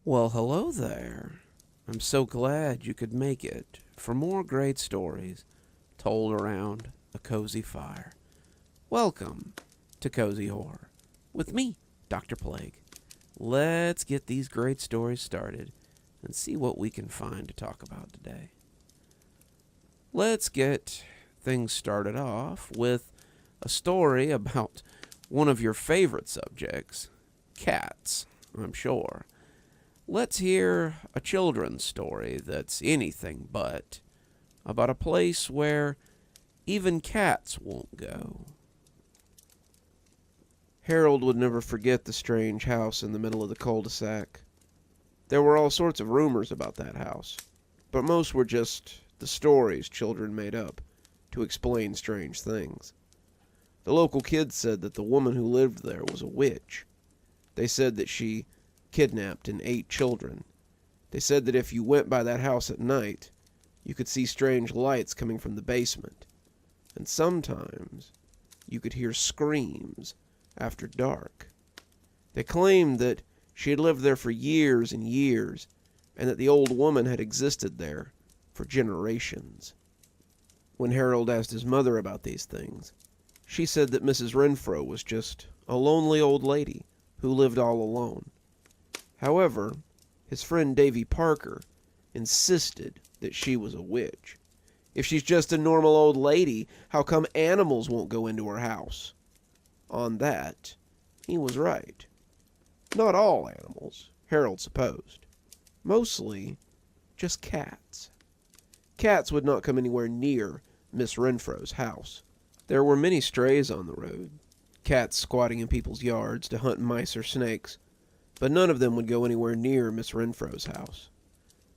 Well, hello there. I'm so glad you could make it for more great stories told around a cozy fire. Welcome to Cozy Horror with me, Dr. Plague. Let's get these great stories started and see what we can find to talk about today. Let's get things started off with a story about one of your favorite subjects, cats, I'm sure. Let's hear a children's story that's anything but, about a place where even cats won't go. Harold would never forget the strange house in the middle of the cul-de-sac. There were all sorts of rumors about that house, but most were just the stories children made up to explain strange things. The local kids said that the woman who lived there was a witch. They said that she kidnapped and ate children. They said that if you went by that house at night, you could see strange lights coming from the basement, and sometimes you could hear screams after dark. They claimed that she had lived there for years and years, and that the old woman had existed there for generations. When Harold asked his mother about these things, she said that Mrs. Renfro was just a lonely old lady who lived all alone. However, his friend Davy Parker insisted that she was a witch. If she's just a normal old lady, how come animals won't go into her house? On that, he was right. Not all animals, Harold supposed. Mostly just cats. Cats would not come anywhere near Miss Renfro's house. There were many strays on the road, cats squatting in people's yards to hunt mice or snakes, but none of them would go anywhere near Miss Renfro's house.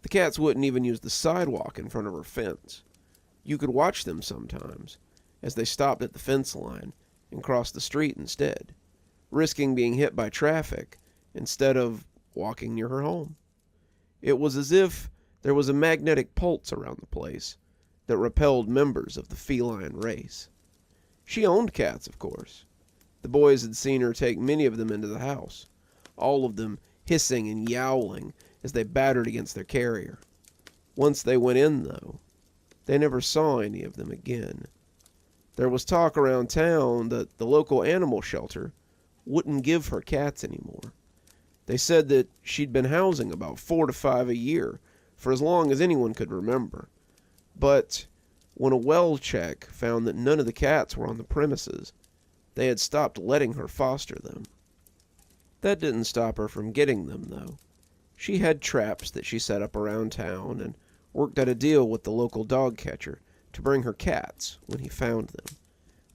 The cats wouldn't even use the sidewalk in front of her fence. You could watch them sometimes, as they stopped at the fence line and crossed the street instead, risking being hit by traffic instead of walking near her home. It was as if there was a magnetic pulse around the place that repelled members of the feline race. She owned cats, of course. The boys had seen her take many of them into the house, all of them hissing and yowling as they battered against their carrier. Once they went in, though, they never saw any of them again. There was talk around town that the local animal shelter wouldn't give her cats anymore. They said that she'd been housing about 4 to 5 a year for as long as anyone could remember. But when a well check found that none of the cats were on the premises, they had stopped letting her foster them. That didn't stop her from getting them, though. She had traps that she set up around town and worked out a deal with the local dog catcher to bring her cats when he found them.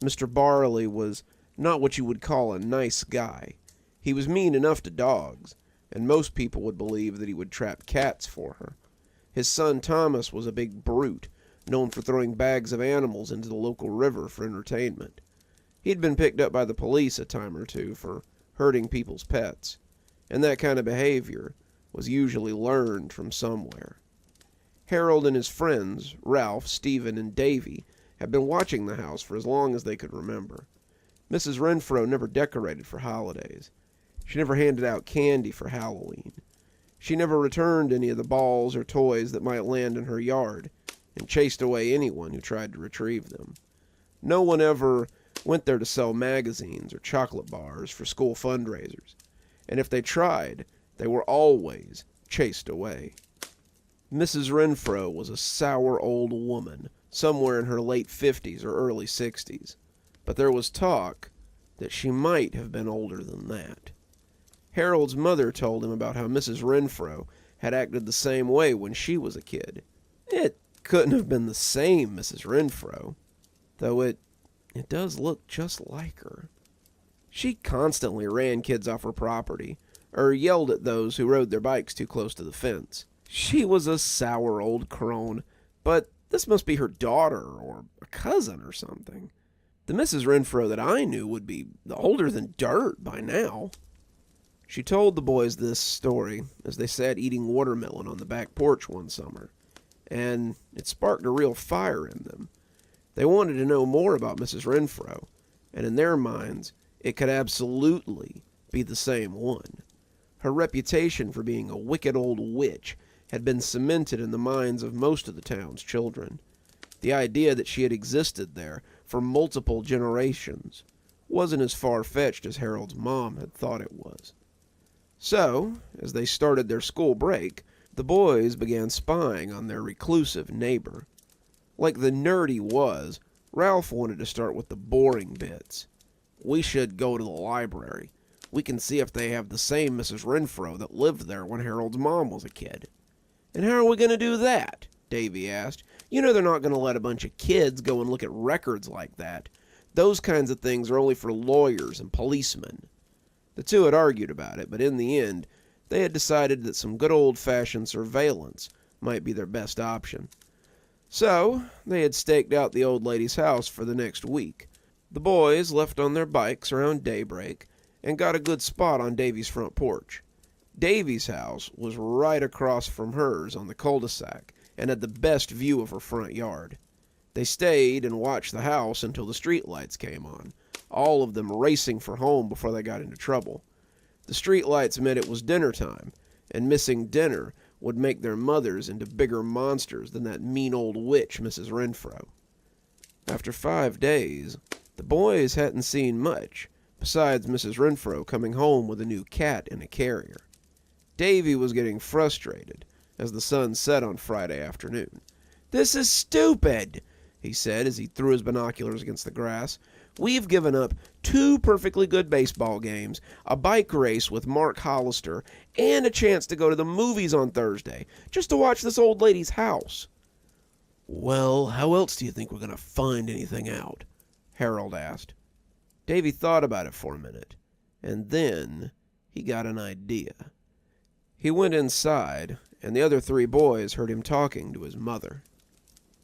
Mr. Barley was not what you would call a nice guy. He was mean enough to dogs, and most people would believe that he would trap cats for her. His son Thomas was a big brute, known for throwing bags of animals into the local river for entertainment. He'd been picked up by the police a time or two for hurting people's pets, and that kind of behavior was usually learned from somewhere. Harold and his friends, Ralph, Stephen, and Davy, had been watching the house for as long as they could remember. Mrs. Renfro never decorated for holidays. She never handed out candy for Halloween. She never returned any of the balls or toys that might land in her yard, and chased away anyone who tried to retrieve them. No one ever went there to sell magazines or chocolate bars for school fundraisers, and if they tried, they were always chased away. Mrs. Renfro was a sour old woman, somewhere in her late 50s or early 60s, but there was talk that she might have been older than that. Harold's mother told him about how Mrs. Renfro had acted the same way when she was a kid. It couldn't have been the same Mrs. Renfro, though it does look just like her. She constantly ran kids off her property, or yelled at those who rode their bikes too close to the fence. She was a sour old crone, but this must be her daughter or a cousin or something. The Mrs. Renfro that I knew would be older than dirt by now. She told the boys this story as they sat eating watermelon on the back porch one summer, and it sparked a real fire in them. They wanted to know more about Mrs. Renfro, and in their minds, it could absolutely be the same one. Her reputation for being a wicked old witch had been cemented in the minds of most of the town's children. The idea that she had existed there for multiple generations wasn't as far-fetched as Harold's mom had thought it was. So, as they started their school break, the boys began spying on their reclusive neighbor. Like the nerd he was, Ralph wanted to start with the boring bits. "We should go to the library. We can see if they have the same Mrs. Renfro that lived there when Harold's mom was a kid." "And how are we going to do that?" Davy asked. "You know they're not going to let a bunch of kids go and look at records like that. Those kinds of things are only for lawyers and policemen." The two had argued about it, but in the end, they had decided that some good old-fashioned surveillance might be their best option. So, they had staked out the old lady's house for the next week. The boys left on their bikes around daybreak and got a good spot on Davy's front porch. Davy's house was right across from hers on the cul-de-sac and had the best view of her front yard. They stayed and watched the house until the streetlights came on, all of them racing for home before they got into trouble. The streetlights meant it was dinner time, and missing dinner would make their mothers into bigger monsters than that mean old witch, Mrs. Renfro. After 5 days, the boys hadn't seen much, besides Mrs. Renfro coming home with a new cat in a carrier. Davy was getting frustrated as the sun set on Friday afternoon. "This is stupid," he said as he threw his binoculars against the grass. "We've given up 2 perfectly good baseball games, a bike race with Mark Hollister, and a chance to go to the movies on Thursday, just to watch this old lady's house." "Well, how else do you think we're going to find anything out?" Harold asked. Davy thought about it for a minute, and then he got an idea. He went inside, and the other 3 boys heard him talking to his mother.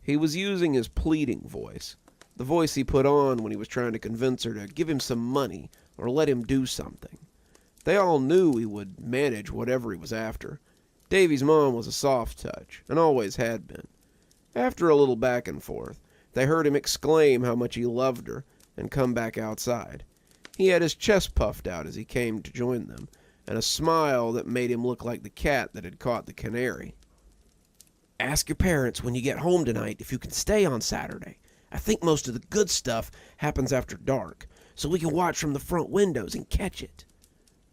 He was using his pleading voice, the voice he put on when he was trying to convince her to give him some money or let him do something. They all knew he would manage whatever he was after. Davy's mom was a soft touch, and always had been. After a little back and forth, they heard him exclaim how much he loved her and come back outside. He had his chest puffed out as he came to join them, and a smile that made him look like the cat that had caught the canary. "Ask your parents when you get home tonight if you can stay on Saturday. I think most of the good stuff happens after dark, so we can watch from the front windows and catch it."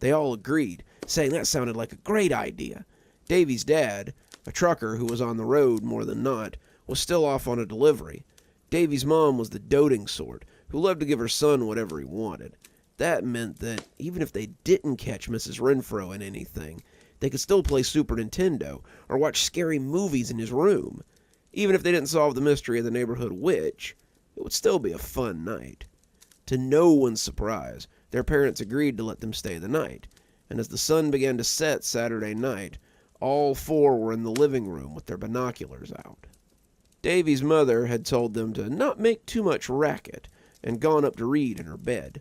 They all agreed, saying that sounded like a great idea. Davy's dad, a trucker who was on the road more than not, was still off on a delivery. Davy's mom was the doting sort, who loved to give her son whatever he wanted. That meant that even if they didn't catch Mrs. Renfro in anything, they could still play Super Nintendo or watch scary movies in his room. Even if they didn't solve the mystery of the neighborhood witch, it would still be a fun night. To no one's surprise, their parents agreed to let them stay the night, and as the sun began to set Saturday night, all 4 were in the living room with their binoculars out. Davy's mother had told them to not make too much racket and gone up to read in her bed.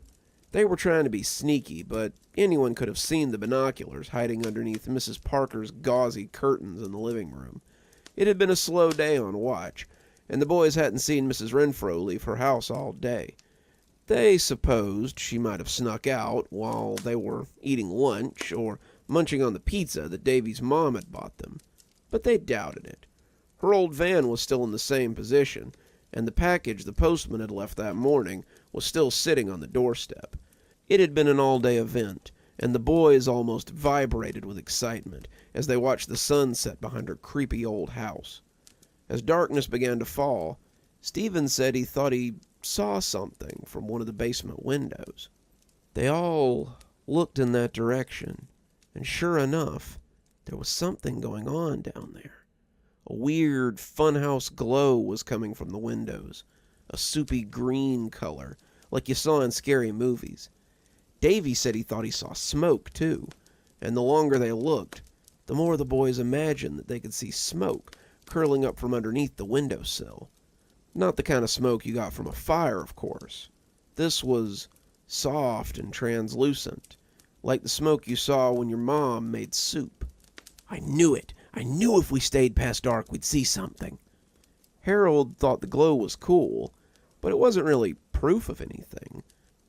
They were trying to be sneaky, but anyone could have seen the binoculars hiding underneath Mrs. Parker's gauzy curtains in the living room. It had been a slow day on watch, and the boys hadn't seen Mrs. Renfro leave her house all day. They supposed she might have snuck out while they were eating lunch or munching on the pizza that Davy's mom had bought them, but they doubted it. Her old van was still in the same position, and the package the postman had left that morning was still sitting on the doorstep. It had been an all-day event, and the boys almost vibrated with excitement as they watched the sun set behind her creepy old house. As darkness began to fall, Stephen said he thought he saw something from one of the basement windows. They all looked in that direction, and sure enough, there was something going on down there. A weird funhouse glow was coming from the windows, a soupy green color, like you saw in scary movies. Davy said he thought he saw smoke, too, and the longer they looked, the more the boys imagined that they could see smoke curling up from underneath the windowsill. Not the kind of smoke you got from a fire, of course. This was soft and translucent, like the smoke you saw when your mom made soup. "I knew it! I knew if we stayed past dark we'd see something." Harold thought the glow was cool, but it wasn't really proof of anything.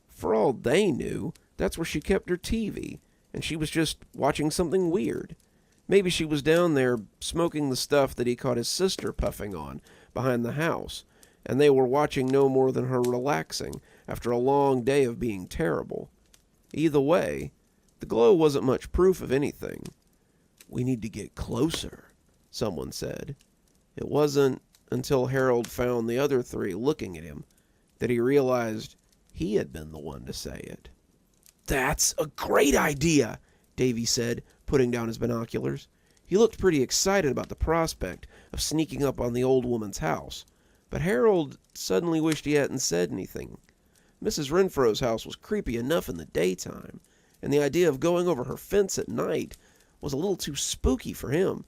For all they knew, that's where she kept her TV, and she was just watching something weird. Maybe she was down there smoking the stuff that he caught his sister puffing on behind the house, and they were watching no more than her relaxing after a long day of being terrible. Either way, the glow wasn't much proof of anything. "We need to get closer," someone said. It wasn't until Harold found the other three looking at him that he realized he had been the one to say it. "That's a great idea," Davy said, putting down his binoculars. He looked pretty excited about the prospect of sneaking up on the old woman's house, but Harold suddenly wished he hadn't said anything. Mrs. Renfro's house was creepy enough in the daytime, and the idea of going over her fence at night was a little too spooky for him.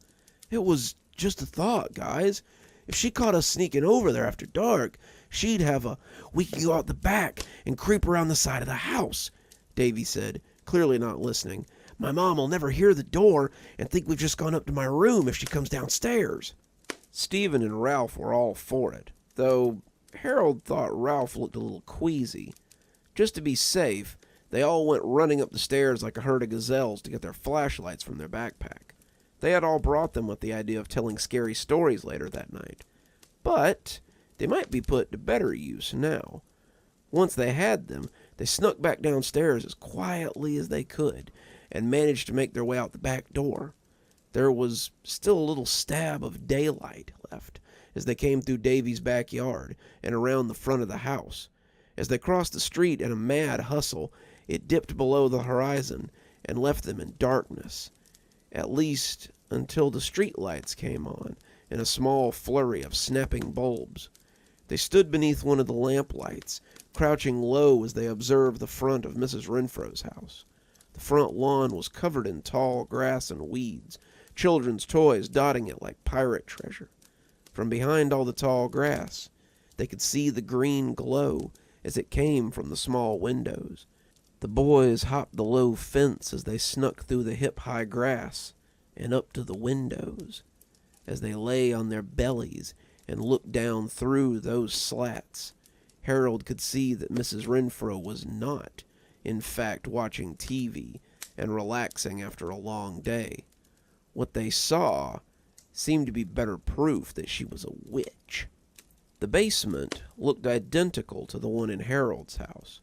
"It was just a thought, guys. If she caught us sneaking over there after dark, she'd have we could go out the back and creep around the side of the house," Davy said, clearly not listening. "My mom will never hear the door and think we've just gone up to my room if she comes downstairs." Stephen and Ralph were all for it, though Harold thought Ralph looked a little queasy. Just to be safe, they all went running up the stairs like a herd of gazelles to get their flashlights from their backpack. They had all brought them with the idea of telling scary stories later that night, but they might be put to better use now. Once they had them, they snuck back downstairs as quietly as they could and managed to make their way out the back door. There was still a little stab of daylight left as they came through Davy's backyard and around the front of the house. As they crossed the street in a mad hustle, it dipped below the horizon and left them in darkness, at least until the street lights came on in a small flurry of snapping bulbs. They stood beneath one of the lamp lights, crouching low as they observed the front of Mrs. Renfro's house. The front lawn was covered in tall grass and weeds, children's toys dotting it like pirate treasure. From behind all the tall grass, they could see the green glow as it came from the small windows. The boys hopped the low fence as they snuck through the hip-high grass and up to the windows. As they lay on their bellies and looked down through those slats, Harold could see that Mrs. Renfro was not, in fact, watching TV and relaxing after a long day. What they saw seemed to be better proof that she was a witch. The basement looked identical to the one in Harold's house.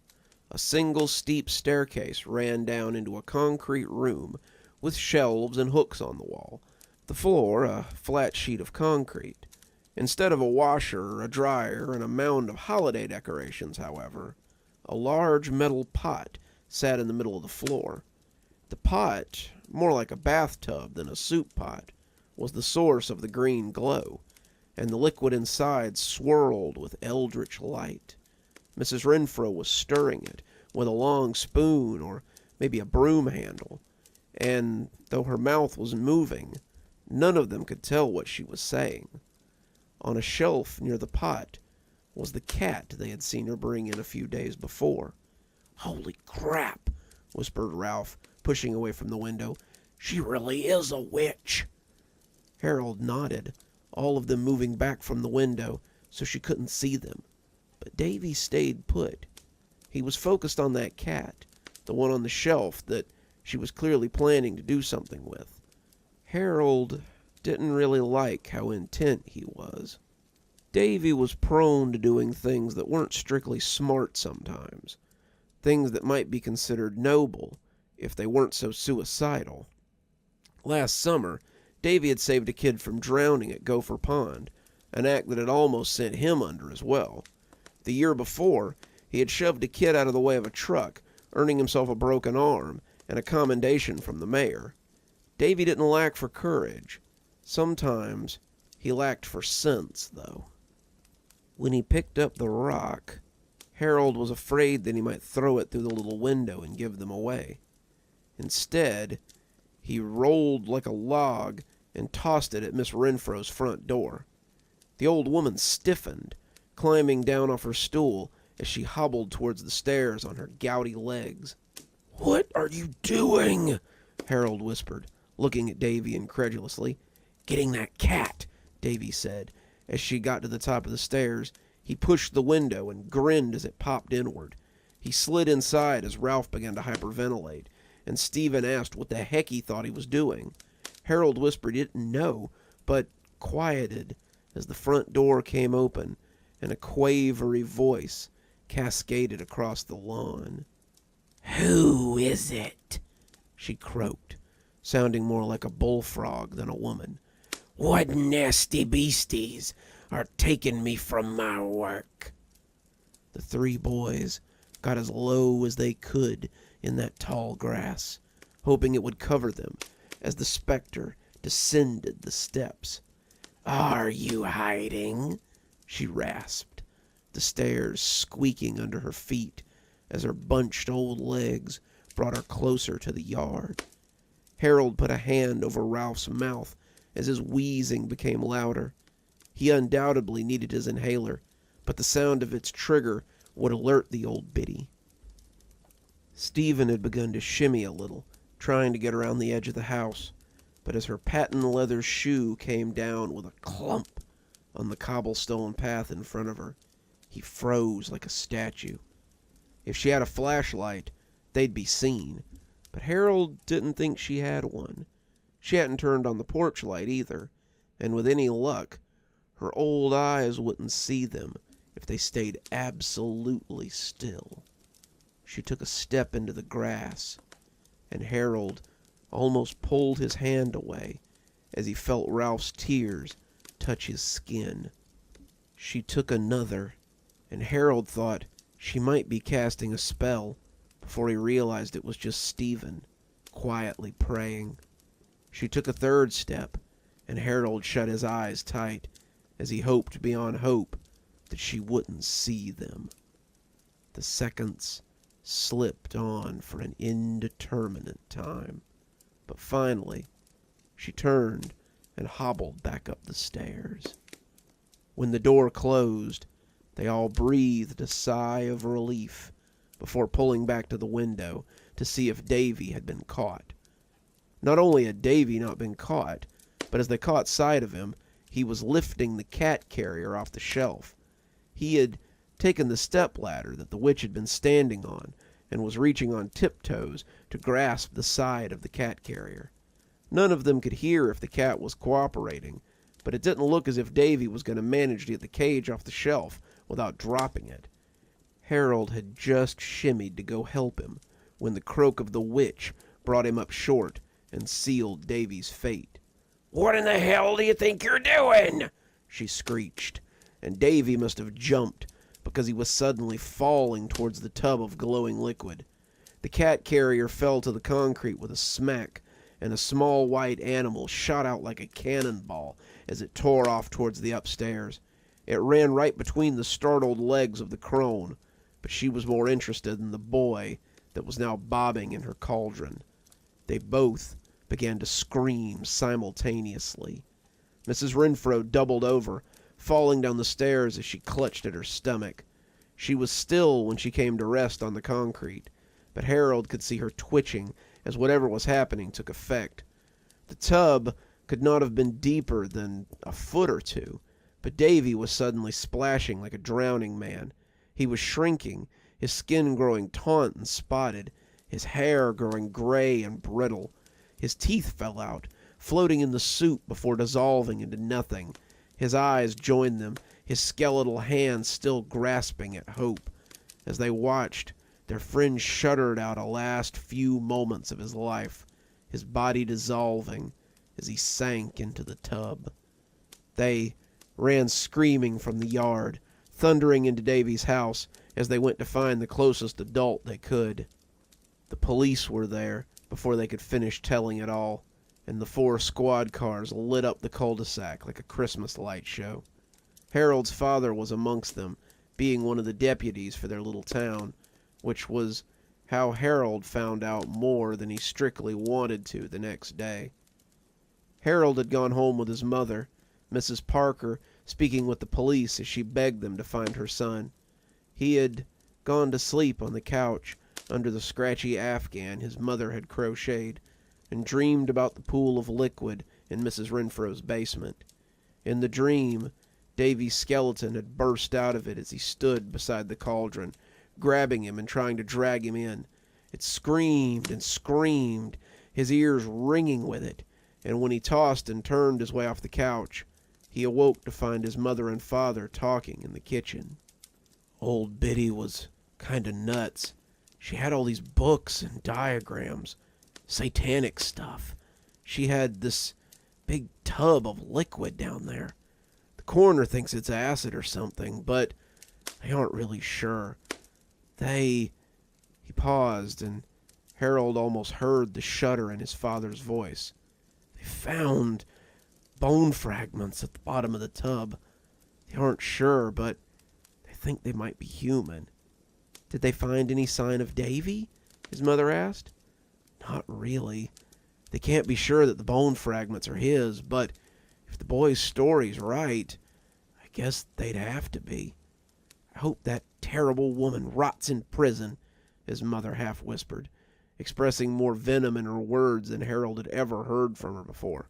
A single steep staircase ran down into a concrete room with shelves and hooks on the wall. The floor, a flat sheet of concrete. Instead of a washer, a dryer, and a mound of holiday decorations, however, a large metal pot sat in the middle of the floor. The pot, more like a bathtub than a soup pot, was the source of the green glow, and the liquid inside swirled with eldritch light. Mrs. Renfro was stirring it with a long spoon or maybe a broom handle, and though her mouth was moving, none of them could tell what she was saying. On a shelf near the pot was the cat they had seen her bring in a few days before. "Holy crap," whispered Ralph, pushing away from the window. "She really is a witch." Harold nodded, all of them moving back from the window so she couldn't see them. But Davy stayed put. He was focused on that cat, the one on the shelf that she was clearly planning to do something with. Harold didn't really like how intent he was. Davy was prone to doing things that weren't strictly smart sometimes, things that might be considered noble if they weren't so suicidal. Last summer, Davy had saved a kid from drowning at Gopher Pond, an act that had almost sent him under as well. The year before, he had shoved a kid out of the way of a truck, earning himself a broken arm and a commendation from the mayor. Davy didn't lack for courage. Sometimes he lacked for sense, though. When he picked up the rock, Harold was afraid that he might throw it through the little window and give them away. Instead, he rolled like a log and tossed it at Miss Renfro's front door. The old woman stiffened, climbing down off her stool as she hobbled towards the stairs on her gouty legs. "What are you doing?" Harold whispered, looking at Davy incredulously. "Getting that cat," Davy said. As she got to the top of the stairs, he pushed the window and grinned as it popped inward. He slid inside as Ralph began to hyperventilate, and Stephen asked what the heck he thought he was doing. Harold whispered he didn't know, but quieted as the front door came open and a quavery voice cascaded across the lawn. "Who is it?" she croaked, sounding more like a bullfrog than a woman. "What nasty beasties are taking me from my work?" The three boys got as low as they could in that tall grass, hoping it would cover them as the specter descended the steps. "Are you hiding?" she rasped, the stairs squeaking under her feet as her bunched old legs brought her closer to the yard. Harold put a hand over Ralph's mouth as his wheezing became louder. He undoubtedly needed his inhaler, but the sound of its trigger would alert the old biddy. Stephen had begun to shimmy a little, trying to get around the edge of the house, but as her patent leather shoe came down with a clump on the cobblestone path in front of her, he froze like a statue. If she had a flashlight, they'd be seen, but Harold didn't think she had one. She hadn't turned on the porch light either, and with any luck, her old eyes wouldn't see them if they stayed absolutely still. She took a step into the grass, and Harold almost pulled his hand away as he felt Ralph's tears touch his skin. She took another, and Harold thought she might be casting a spell before he realized it was just Stephen, quietly praying. She took a third step, and Harold shut his eyes tight as he hoped beyond hope that she wouldn't see them. The seconds slipped on for an indeterminate time, but finally she turned and hobbled back up the stairs. When the door closed, they all breathed a sigh of relief before pulling back to the window to see if Davy had been caught. Not only had Davy not been caught, but as they caught sight of him, he was lifting the cat carrier off the shelf. He had taken the stepladder that the witch had been standing on and was reaching on tiptoes to grasp the side of the cat carrier. None of them could hear if the cat was cooperating, but it didn't look as if Davy was going to manage to get the cage off the shelf without dropping it. Harold had just shimmied to go help him when the croak of the witch brought him up short and sealed Davy's fate. "What in the hell do you think you're doing?" she screeched, and Davy must have jumped because he was suddenly falling towards the tub of glowing liquid. The cat carrier fell to the concrete with a smack, and a small white animal shot out like a cannonball as it tore off towards the upstairs. It ran right between the startled legs of the crone, but she was more interested in the boy that was now bobbing in her cauldron. They both began to scream simultaneously. Mrs. Renfro doubled over, falling down the stairs as she clutched at her stomach. She was still when she came to rest on the concrete, but Harold could see her twitching as whatever was happening took effect. The tub could not have been deeper than a foot or two, but Davy was suddenly splashing like a drowning man. He was shrinking, his skin growing taut and spotted, his hair growing gray and brittle. His teeth fell out, floating in the soup before dissolving into nothing. His eyes joined them, his skeletal hands still grasping at hope. As they watched, their friend shuddered out a last few moments of his life, his body dissolving as he sank into the tub. They ran screaming from the yard, thundering into Davy's house as they went to find the closest adult they could. The police were there before they could finish telling it all, and the 4 squad cars lit up the cul-de-sac like a Christmas light show. Harold's father was amongst them, being one of the deputies for their little town, which was how Harold found out more than he strictly wanted to the next day. Harold had gone home with his mother, Mrs. Parker speaking with the police as she begged them to find her son. He had gone to sleep on the couch under the scratchy afghan his mother had crocheted, and dreamed about the pool of liquid in Mrs. Renfro's basement. In the dream, Davy's skeleton had burst out of it as he stood beside the cauldron, grabbing him and trying to drag him in, It screamed and screamed, his ears ringing with it, and when he tossed and turned his way off the couch, he awoke to find his mother and father talking in the kitchen. Old Biddy was kinda nuts. She had all these books and diagrams, satanic stuff. She had this big tub of liquid down there. The coroner thinks it's acid or something, but they aren't really sure. He paused, and Harold almost heard the shudder in his father's voice. They found bone fragments at the bottom of the tub. They aren't sure, but they think they might be human. Did they find any sign of Davy? His mother asked. Not really. They can't be sure that the bone fragments are his, but if the boy's story's right, I guess they'd have to be. I hope that terrible woman rots in prison, his mother half whispered, expressing more venom in her words than Harold had ever heard from her before.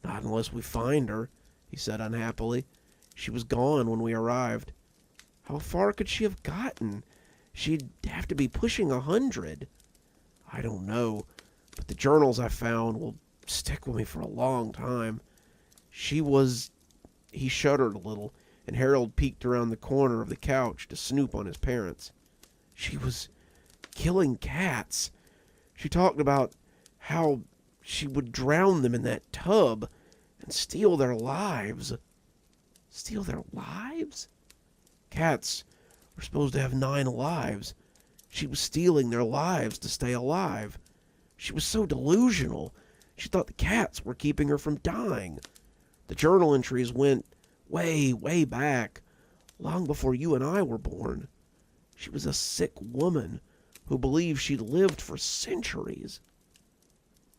Not unless we find her, he said unhappily. She was gone when we arrived. How far could she have gotten? She'd have to be pushing 100. I don't know, but the journals I found will stick with me for a long time. He shuddered a little, and Harold peeked around the corner of the couch to snoop on his parents. She was killing cats. She talked about how she would drown them in that tub and steal their lives. Steal their lives? Cats were supposed to have 9 lives. She was stealing their lives to stay alive. She was so delusional. She thought the cats were keeping her from dying. The journal entries went way, way back, long before you and I were born. She was a sick woman who believed she'd lived for centuries.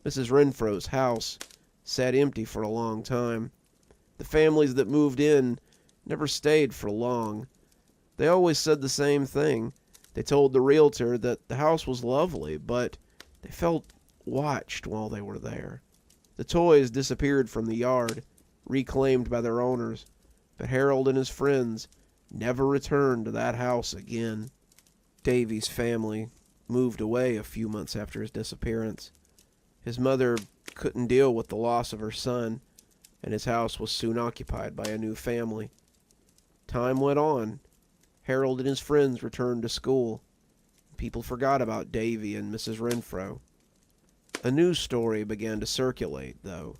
Mrs. Renfro's house sat empty for a long time. The families that moved in never stayed for long. They always said the same thing. They told the realtor that the house was lovely, but they felt watched while they were there. The toys disappeared from the yard, reclaimed by their owners, but Harold and his friends never returned to that house again. Davy's family moved away a few months after his disappearance. His mother couldn't deal with the loss of her son, and his house was soon occupied by a new family. Time went on. Harold and his friends returned to school. People forgot about Davy and Mrs. Renfro. A news story began to circulate, though,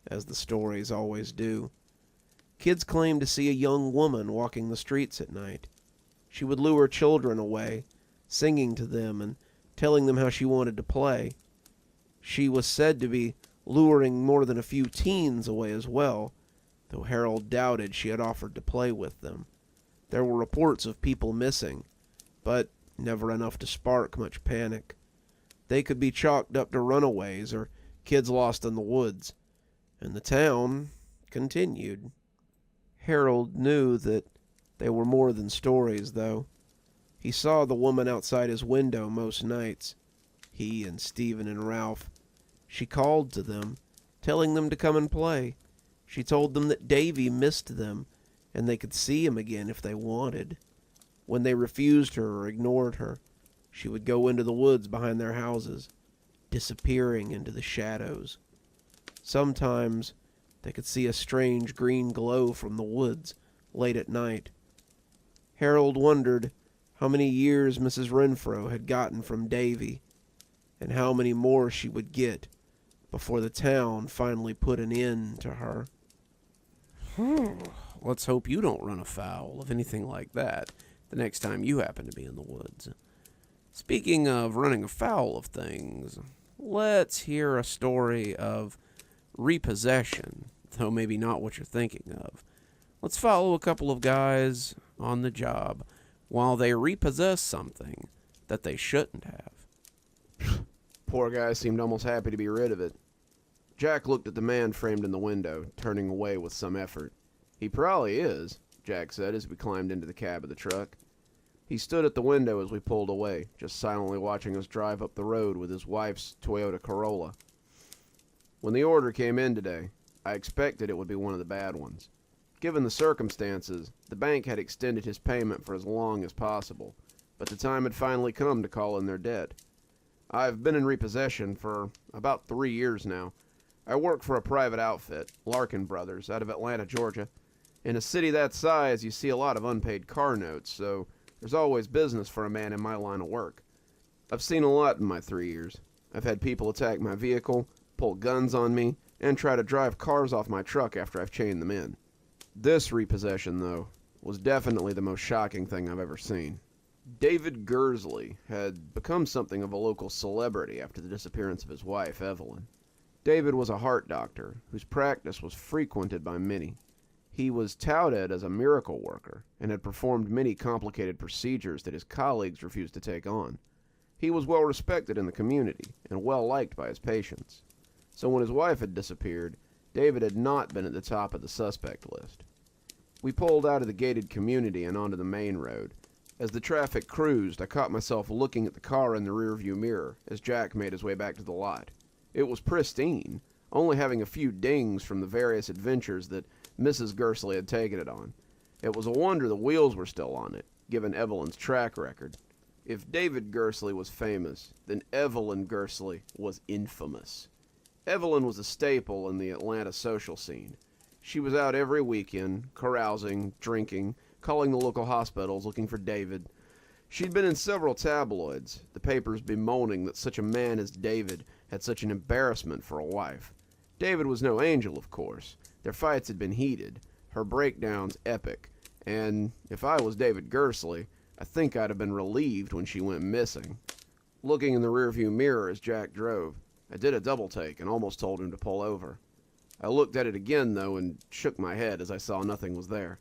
as the stories always do. Kids claimed to see a young woman walking the streets at night. She would lure children away, singing to them and telling them how she wanted to play. She was said to be luring more than a few teens away as well, though Harold doubted she had offered to play with them. There were reports of people missing, but never enough to spark much panic. They could be chalked up to runaways or kids lost in the woods, and the town continued. Harold knew that they were more than stories, though. He saw the woman outside his window most nights. He and Stephen and Ralph. She called to them, telling them to come and play. She told them that Davy missed them, and they could see him again if they wanted. When they refused her or ignored her, she would go into the woods behind their houses, disappearing into the shadows. Sometimes they could see a strange green glow from the woods late at night. Harold wondered how many years Mrs. Renfro had gotten from Davy, and how many more she would get before the town finally put an end to her. Let's hope you don't run afoul of anything like that the next time you happen to be in the woods. Speaking of running afoul of things, let's hear a story of repossession, though maybe not what you're thinking of. Let's follow a couple of guys on the job while they repossess something that they shouldn't have. Poor guy seemed almost happy to be rid of it. Jack looked at the man framed in the window, turning away with some effort. He probably is, Jack said as we climbed into the cab of the truck. He stood at the window as we pulled away, just silently watching us drive up the road with his wife's Toyota Corolla. When the order came in today, I expected it would be one of the bad ones. Given the circumstances, the bank had extended his payment for as long as possible, but the time had finally come to call in their debt. I've been in repossession for about 3 years now. I work for a private outfit, Larkin Brothers, out of Atlanta, Georgia. In a city that size, you see a lot of unpaid car notes, so there's always business for a man in my line of work. I've seen a lot in my 3 years. I've had people attack my vehicle, pull guns on me, and try to drive cars off my truck after I've chained them in. This repossession, though, was definitely the most shocking thing I've ever seen. David Gursley had become something of a local celebrity after the disappearance of his wife, Evelyn. David was a heart doctor whose practice was frequented by many. He was touted as a miracle worker and had performed many complicated procedures that his colleagues refused to take on. He was well respected in the community and well liked by his patients. So when his wife had disappeared, David had not been at the top of the suspect list. We pulled out of the gated community and onto the main road. As the traffic cruised, I caught myself looking at the car in the rearview mirror as Jack made his way back to the lot. It was pristine, only having a few dings from the various adventures that Mrs. Gursley had taken it on. It was a wonder the wheels were still on it, given Evelyn's track record. If David Gursley was famous, then Evelyn Gursley was infamous. Evelyn was a staple in the Atlanta social scene. She was out every weekend, carousing, drinking, calling the local hospitals looking for David. She'd been in several tabloids, the papers bemoaning that such a man as David had such an embarrassment for a wife. David was no angel, of course. Their fights had been heated, her breakdowns epic, and if I was David Gursley, I think I'd have been relieved when she went missing. Looking in the rearview mirror as Jack drove, I did a double take and almost told him to pull over. I looked at it again, though, and shook my head as I saw nothing was there.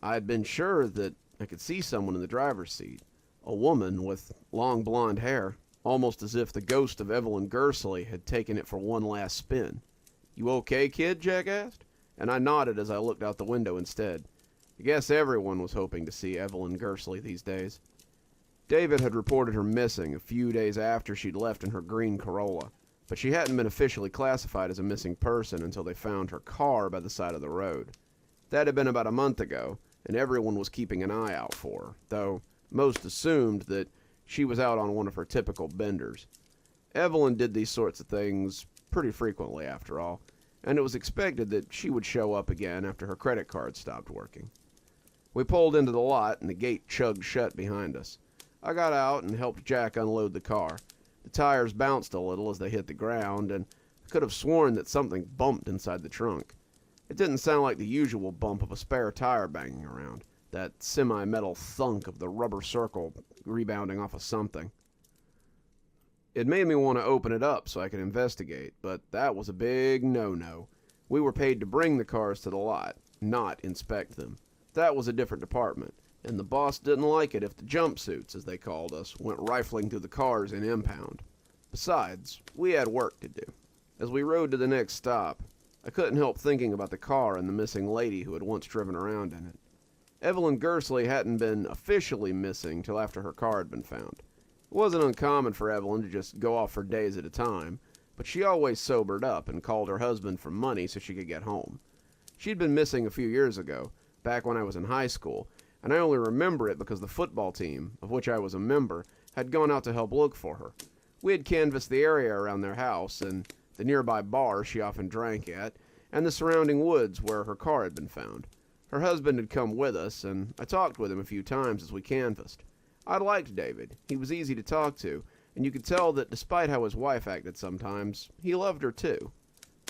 I had been sure that I could see someone in the driver's seat, a woman with long blonde hair, almost as if the ghost of Evelyn Gursley had taken it for one last spin. "You okay, kid?" Jack asked, and I nodded as I looked out the window instead. I guess everyone was hoping to see Evelyn Gursley these days. David had reported her missing a few days after she'd left in her green Corolla, but she hadn't been officially classified as a missing person until they found her car by the side of the road. That had been about a month ago, and everyone was keeping an eye out for her, though most assumed that she was out on one of her typical benders. Evelyn did these sorts of things pretty frequently, after all, and it was expected that she would show up again after her credit card stopped working. We pulled into the lot, and the gate chugged shut behind us. I got out and helped Jack unload the car. The tires bounced a little as they hit the ground, and I could have sworn that something bumped inside the trunk. It didn't sound like the usual bump of a spare tire banging around, that semi-metal thunk of the rubber circle rebounding off of something. It made me want to open it up so I could investigate, but that was a big no-no. We were paid to bring the cars to the lot, not inspect them. That was a different department, and the boss didn't like it if the jumpsuits, as they called us, went rifling through the cars in impound. Besides, we had work to do. As we rode to the next stop, I couldn't help thinking about the car and the missing lady who had once driven around in it. Evelyn Gursley hadn't been officially missing till after her car had been found. It wasn't uncommon for Evelyn to just go off for days at a time, but she always sobered up and called her husband for money so she could get home. She'd been missing a few years ago, back when I was in high school, and I only remember it because the football team, of which I was a member, had gone out to help look for her. We had canvassed the area around their house, and the nearby bar she often drank at, and the surrounding woods where her car had been found. Her husband had come with us, and I talked with him a few times as we canvassed. I liked David. He was easy to talk to, and you could tell that despite how his wife acted sometimes, he loved her too.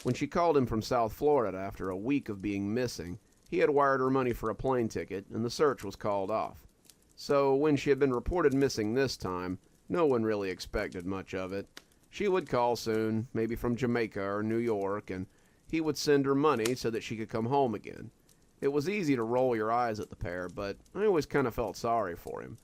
When she called him from South Florida after a week of being missing, he had wired her money for a plane ticket, and the search was called off. So when she had been reported missing this time, no one really expected much of it. She would call soon, maybe from Jamaica or New York, and he would send her money so that she could come home again. It was easy to roll your eyes at the pair, but I always kind of felt sorry for him.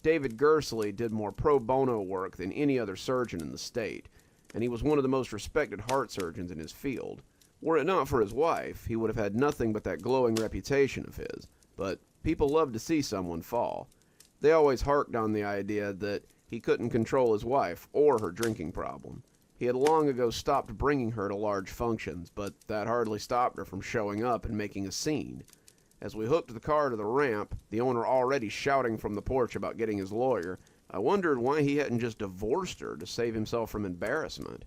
David Gursley did more pro bono work than any other surgeon in the state, and he was one of the most respected heart surgeons in his field. Were it not for his wife, he would have had nothing but that glowing reputation of his, but people loved to see someone fall. They always harked on the idea that he couldn't control his wife or her drinking problem. He had long ago stopped bringing her to large functions, but that hardly stopped her from showing up and making a scene. As we hooked the car to the ramp, the owner already shouting from the porch about getting his lawyer, I wondered why he hadn't just divorced her to save himself from embarrassment.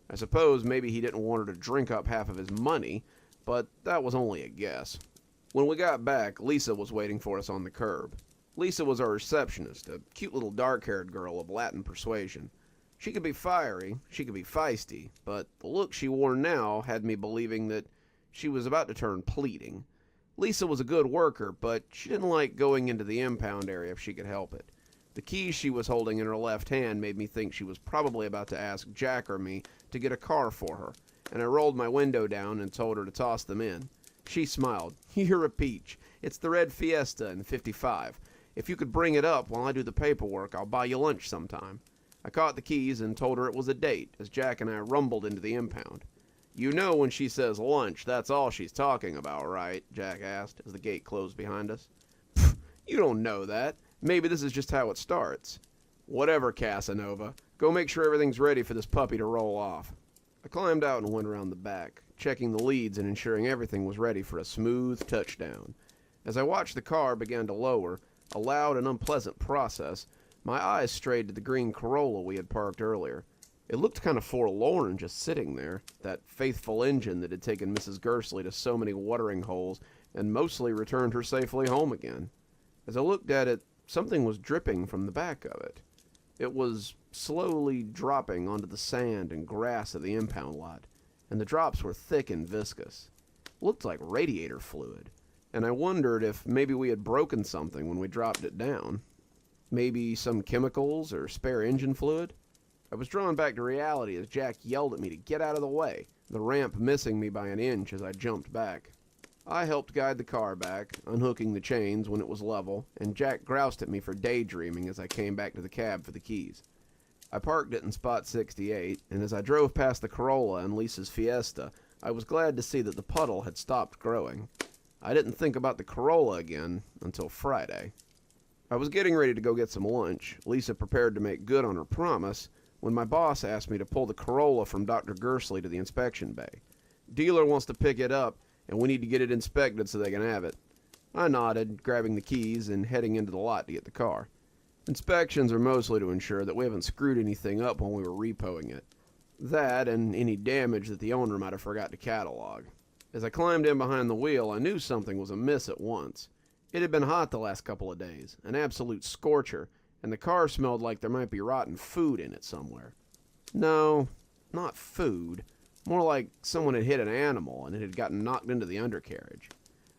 I suppose maybe he didn't want her to drink up half of his money, but that was only a guess. When we got back, Lisa was waiting for us on the curb. Lisa was our receptionist, a cute little dark-haired girl of Latin persuasion. She could be fiery, she could be feisty, but the look she wore now had me believing that she was about to turn pleading. Lisa was a good worker, but she didn't like going into the impound area if she could help it. The keys she was holding in her left hand made me think she was probably about to ask Jack or me to get a car for her, and I rolled my window down and told her to toss them in. She smiled. "You're a peach. It's the red Fiesta in '55. If you could bring it up while I do the paperwork, I'll buy you lunch sometime." I caught the keys and told her it was a date, as Jack and I rumbled into the impound. "You know when she says lunch, that's all she's talking about, right?" Jack asked, as the gate closed behind us. "Pfft, you don't know that. Maybe this is just how it starts." "Whatever, Casanova. Go make sure everything's ready for this puppy to roll off." I climbed out and went around the back, checking the leads and ensuring everything was ready for a smooth touchdown. As I watched the car begin to lower, a loud and unpleasant process, my eyes strayed to the green Corolla we had parked earlier. It looked kind of forlorn just sitting there, that faithful engine that had taken Mrs. Gersley to so many watering holes and mostly returned her safely home again. As I looked at it, something was dripping from the back of it. It was slowly dropping onto the sand and grass of the impound lot, and the drops were thick and viscous. It looked like radiator fluid, and I wondered if maybe we had broken something when we dropped it down. Maybe some chemicals or spare engine fluid? I was drawn back to reality as Jack yelled at me to get out of the way, the ramp missing me by an inch as I jumped back. I helped guide the car back, unhooking the chains when it was level, and Jack groused at me for daydreaming as I came back to the cab for the keys. I parked it in spot 68, and as I drove past the Corolla and Lisa's Fiesta, I was glad to see that the puddle had stopped growing. I didn't think about the Corolla again until Friday. I was getting ready to go get some lunch, Lisa prepared to make good on her promise, when my boss asked me to pull the Corolla from Dr. Gersley to the inspection bay. "Dealer wants to pick it up, and we need to get it inspected so they can have it." I nodded, grabbing the keys and heading into the lot to get the car. Inspections are mostly to ensure that we haven't screwed anything up when we were repoing it. That and any damage that the owner might have forgot to catalog. As I climbed in behind the wheel, I knew something was amiss at once. It had been hot the last couple of days, an absolute scorcher, and the car smelled like there might be rotten food in it somewhere. No, not food. More like someone had hit an animal and it had gotten knocked into the undercarriage.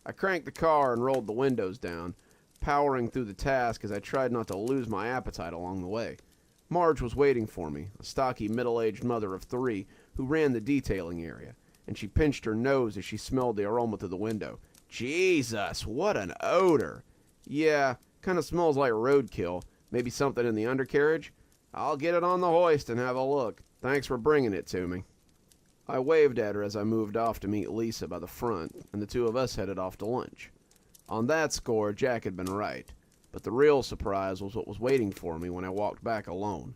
I cranked the car and rolled the windows down, powering through the task as I tried not to lose my appetite along the way. Marge was waiting for me, a stocky middle-aged mother of 3 who ran the detailing area, and she pinched her nose as she smelled the aroma through the window. "Jesus, what an odor!" "Yeah, kind of smells like roadkill. Maybe something in the undercarriage?" "I'll get it on the hoist and have a look. Thanks for bringing it to me." I waved at her as I moved off to meet Lisa by the front, and the two of us headed off to lunch. On that score, Jack had been right, but the real surprise was what was waiting for me when I walked back alone.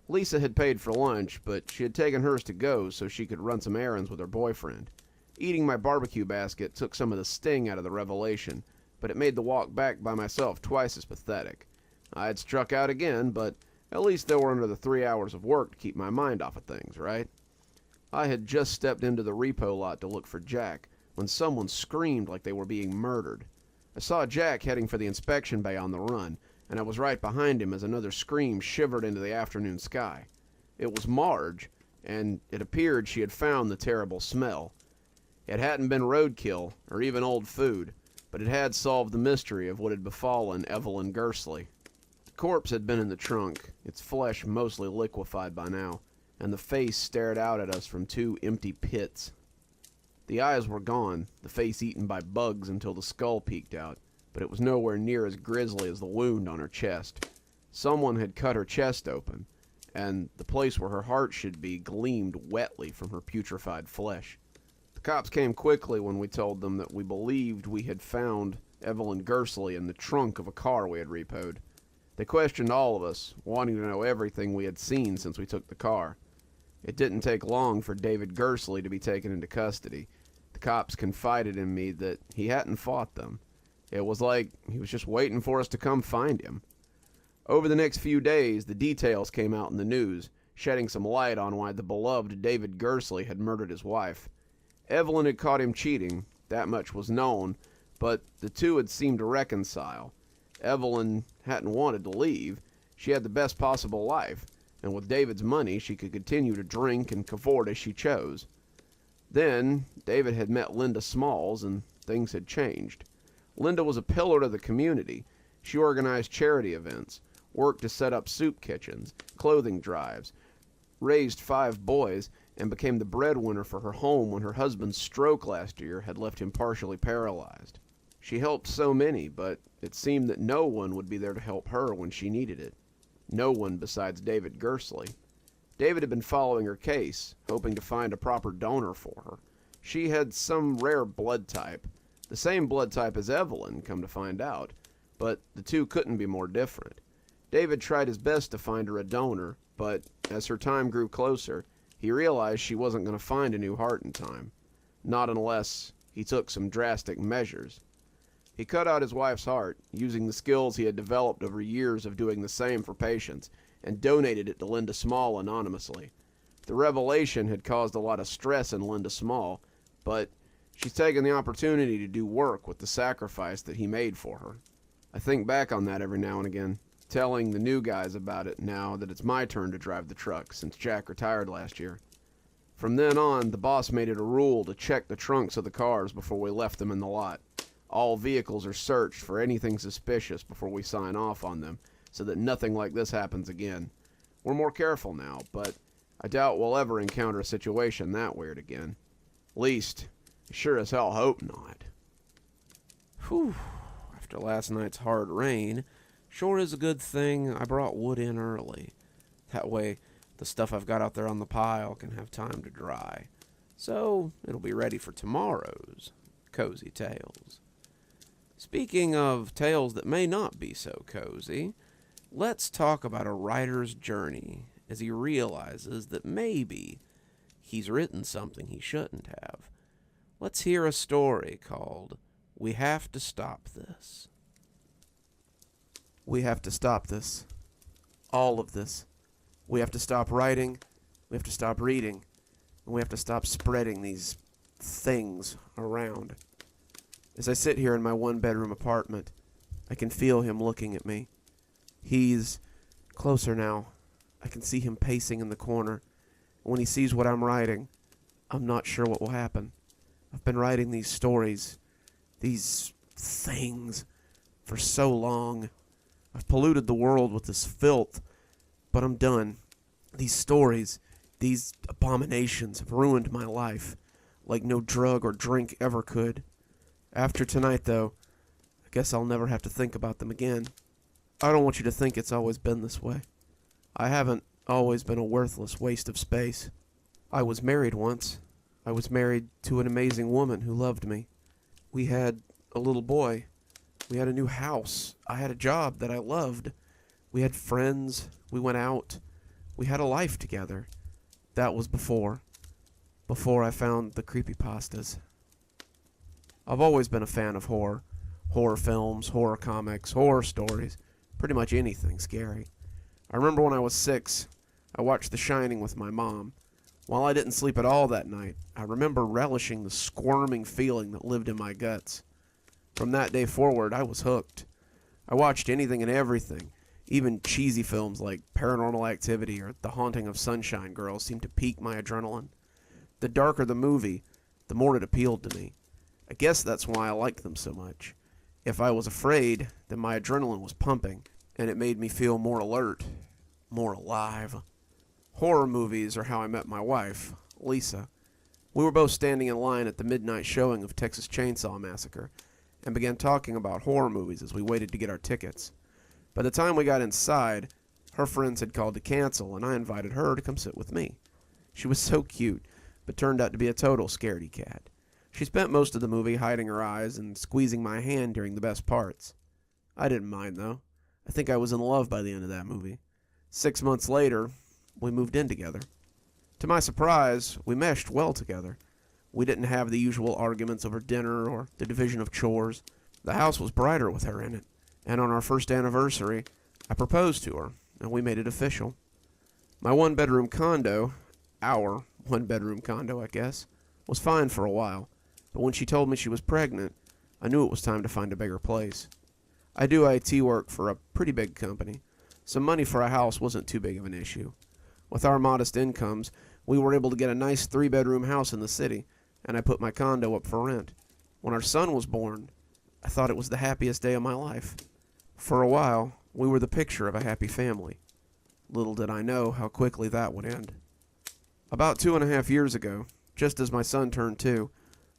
Lisa had paid for lunch, but she had taken hers to go so she could run some errands with her boyfriend. Eating my barbecue basket took some of the sting out of the revelation, but it made the walk back by myself twice as pathetic. I had struck out again, but at least there were under the 3 hours of work to keep my mind off of things, right? I had just stepped into the repo lot to look for Jack when someone screamed like they were being murdered. I saw Jack heading for the inspection bay on the run, and I was right behind him as another scream shivered into the afternoon sky. It was Marge, and it appeared she had found the terrible smell. It hadn't been roadkill, or even old food, but it had solved the mystery of what had befallen Evelyn Gersley. The corpse had been in the trunk, its flesh mostly liquefied by now, and the face stared out at us from 2 empty pits. The eyes were gone, the face eaten by bugs until the skull peeked out, but it was nowhere near as grisly as the wound on her chest. Someone had cut her chest open, and the place where her heart should be gleamed wetly from her putrefied flesh. The cops came quickly when we told them that we believed we had found Evelyn Gersley in the trunk of a car we had repoed. They questioned all of us, wanting to know everything we had seen since we took the car. It didn't take long for David Gersley to be taken into custody. The cops confided in me that he hadn't fought them. It was like he was just waiting for us to come find him. Over the next few days, the details came out in the news, shedding some light on why the beloved David Gersley had murdered his wife. Evelyn had caught him cheating, that much was known, but the two had seemed to reconcile. Evelyn hadn't wanted to leave. She had the best possible life, and with David's money, she could continue to drink and cavort as she chose. Then, David had met Linda Smalls, and things had changed. Linda was a pillar of the community. She organized charity events, worked to set up soup kitchens, clothing drives, raised 5 boys, and became the breadwinner for her home when her husband's stroke last year had left him partially paralyzed. She helped so many, but it seemed that no one would be there to help her when she needed it. No one besides David Gersley. David had been following her case, hoping to find a proper donor for her. She had some rare blood type, the same blood type as Evelyn, come to find out, but the two couldn't be more different. David tried his best to find her a donor, but as her time grew closer, he realized she wasn't going to find a new heart in time. Not unless he took some drastic measures. He cut out his wife's heart, using the skills he had developed over years of doing the same for patients, and donated it to Linda Small anonymously. The revelation had caused a lot of stress in Linda Small, but she's taken the opportunity to do work with the sacrifice that he made for her. I think back on that every now and again, telling the new guys about it now that it's my turn to drive the truck since Jack retired last year. From then on, the boss made it a rule to check the trunks of the cars before we left them in the lot. All vehicles are searched for anything suspicious before we sign off on them, so that nothing like this happens again. We're more careful now, but I doubt we'll ever encounter a situation that weird again. Least, I sure as hell hope not. Whew. After last night's hard rain, sure is a good thing I brought wood in early. That way, the stuff I've got out there on the pile can have time to dry. So, it'll be ready for tomorrow's Cozy Tales. Speaking of tales that may not be so cozy, let's talk about a writer's journey as he realizes that maybe he's written something he shouldn't have. Let's hear a story called We Have to Stop This. We have to stop this. All of this. We have to stop writing, we have to stop reading, and we have to stop spreading these things around. As I sit here in my 1-bedroom apartment, I can feel him looking at me. He's closer now. I can see him pacing in the corner. When he sees what I'm writing, I'm not sure what will happen. I've been writing these stories, these things, for so long. I've polluted the world with this filth, but I'm done. These stories, these abominations have ruined my life, like no drug or drink ever could. After tonight, though, I guess I'll never have to think about them again. I don't want you to think it's always been this way. I haven't always been a worthless waste of space. I was married once. I was married to an amazing woman who loved me. We had a little boy. We had a new house. I had a job that I loved. We had friends. We went out. We had a life together. That was before I found the creepypastas. I've always been a fan of horror. Horror films, horror comics, horror stories. Pretty much anything scary. I remember when I was 6, I watched The Shining with my mom. While I didn't sleep at all that night, I remember relishing the squirming feeling that lived in my guts. From that day forward, I was hooked. I watched anything and everything. Even cheesy films like Paranormal Activity or The Haunting of Sunshine Girl seemed to pique my adrenaline. The darker the movie, the more it appealed to me. I guess that's why I liked them so much. If I was afraid, then my adrenaline was pumping, and it made me feel more alert, more alive. Horror movies are how I met my wife, Lisa. We were both standing in line at the midnight showing of Texas Chainsaw Massacre, and began talking about horror movies as we waited to get our tickets. By the time we got inside, her friends had called to cancel, and I invited her to come sit with me. She was so cute, but turned out to be a total scaredy cat. She spent most of the movie hiding her eyes and squeezing my hand during the best parts. I didn't mind, though. I think I was in love by the end of that movie. 6 months later, we moved in together. To my surprise, we meshed well together. We didn't have the usual arguments over dinner or the division of chores. The house was brighter with her in it, and on our first anniversary, I proposed to her, and we made it official. My one-bedroom condo, our one-bedroom condo, I guess, was fine for a while, but when she told me she was pregnant, I knew it was time to find a bigger place. I do IT work for a pretty big company, so money for a house wasn't too big of an issue. With our modest incomes, we were able to get a nice 3-bedroom house in the city, and I put my condo up for rent. When our son was born, I thought it was the happiest day of my life. For a while, we were the picture of a happy family. Little did I know how quickly that would end. About 2.5 years ago, just as my son turned 2,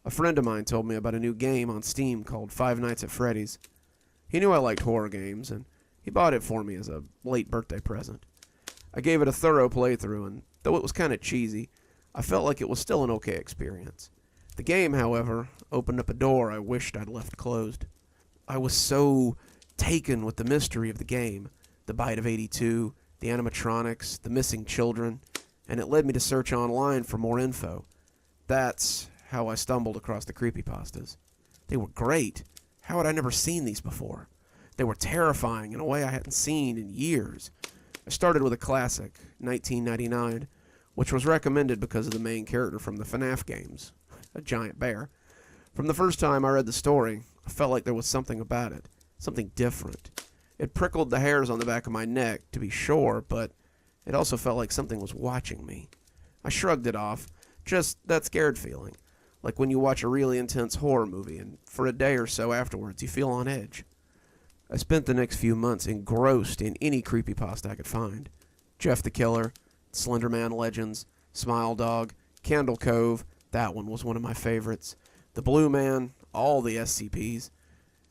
a friend of mine told me about a new game on Steam called Five Nights at Freddy's. He knew I liked horror games, and he bought it for me as a late birthday present. I gave it a thorough playthrough, and though it was kind of cheesy, I felt like it was still an okay experience. The game, however, opened up a door I wished I'd left closed. I was so taken with the mystery of the game, the Bite of 82, the animatronics, the missing children, and it led me to search online for more info. That's how I stumbled across the creepypastas. They were great. How had I never seen these before? They were terrifying in a way I hadn't seen in years. I started with a classic, 1999, which was recommended because of the main character from the FNAF games, a giant bear. From the first time I read the story, I felt like there was something about it, something different. It prickled the hairs on the back of my neck, to be sure, but it also felt like something was watching me. I shrugged it off, just that scared feeling, like when you watch a really intense horror movie, and for a day or so afterwards you feel on edge. I spent the next few months engrossed in any creepypasta I could find. Jeff the Killer, Slenderman Legends, Smile Dog, Candle Cove, that one was one of my favorites, The Blue Man, all the SCPs.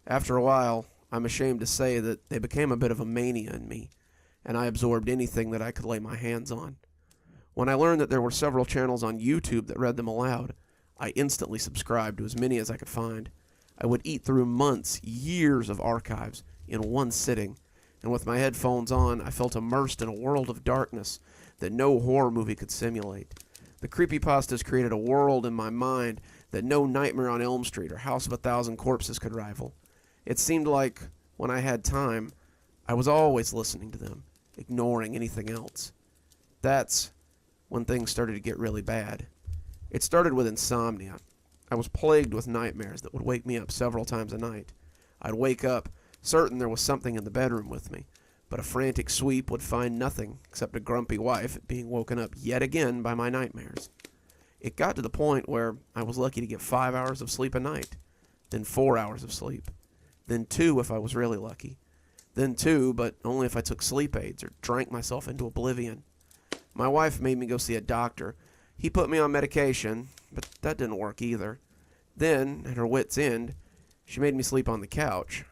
After a while, I'm ashamed to say that they became a bit of a mania in me, and I absorbed anything that I could lay my hands on. When I learned that there were several channels on YouTube that read them aloud, I instantly subscribed to as many as I could find. I would eat through months, years of archives in one sitting, and with my headphones on, I felt immersed in a world of darkness that no horror movie could simulate. The creepypastas created a world in my mind that no Nightmare on Elm Street or House of a Thousand Corpses could rival. It seemed like, when I had time, I was always listening to them, ignoring anything else. That's when things started to get really bad. It started with insomnia. I was plagued with nightmares that would wake me up several times a night. I'd wake up, certain there was something in the bedroom with me, but a frantic sweep would find nothing except a grumpy wife being woken up yet again by my nightmares. It got to the point where I was lucky to get 5 hours of sleep a night, then 4 hours of sleep, then 2 if I was really lucky, then 2, but only if I took sleep aids or drank myself into oblivion. My wife made me go see a doctor. He put me on medication, but that didn't work either. Then, at her wit's end, she made me sleep on the couch.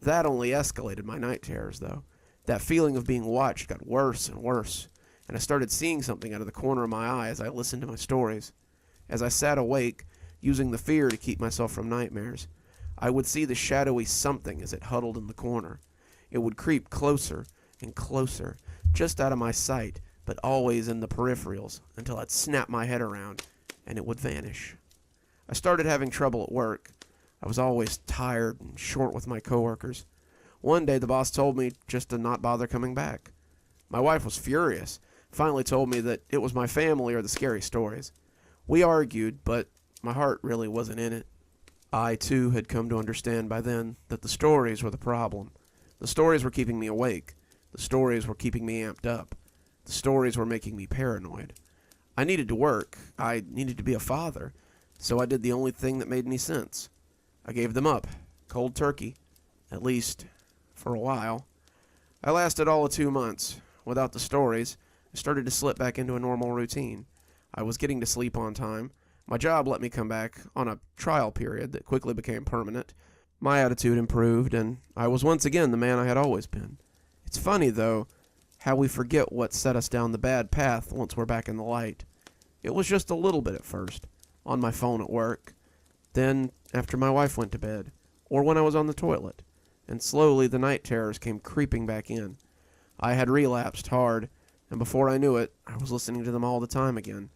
That only escalated my night terrors, though. That feeling of being watched got worse and worse, and I started seeing something out of the corner of my eye as I listened to my stories. As I sat awake, using the fear to keep myself from nightmares, I would see the shadowy something as it huddled in the corner. It would creep closer and closer, just out of my sight, but always in the peripherals, until I'd snap my head around, and it would vanish. I started having trouble at work. I was always tired and short with my coworkers. One day the boss told me just to not bother coming back. My wife was furious, finally told me that it was my family or the scary stories. We argued, but my heart really wasn't in it. I, too, had come to understand by then that the stories were the problem. The stories were keeping me awake. The stories were keeping me amped up. The stories were making me paranoid. I needed to work. I needed to be a father. So I did the only thing that made any sense. I gave them up, cold turkey, at least for a while. I lasted all of 2 months. Without the stories, I started to slip back into a normal routine. I was getting to sleep on time. My job let me come back on a trial period that quickly became permanent. My attitude improved, and I was once again the man I had always been. It's funny, though, how we forget what set us down the bad path once we're back in the light. It was just a little bit at first, on my phone at work, then after my wife went to bed, or when I was on the toilet, and slowly the night terrors came creeping back in. I had relapsed hard, and before I knew it, I was listening to them all the time again.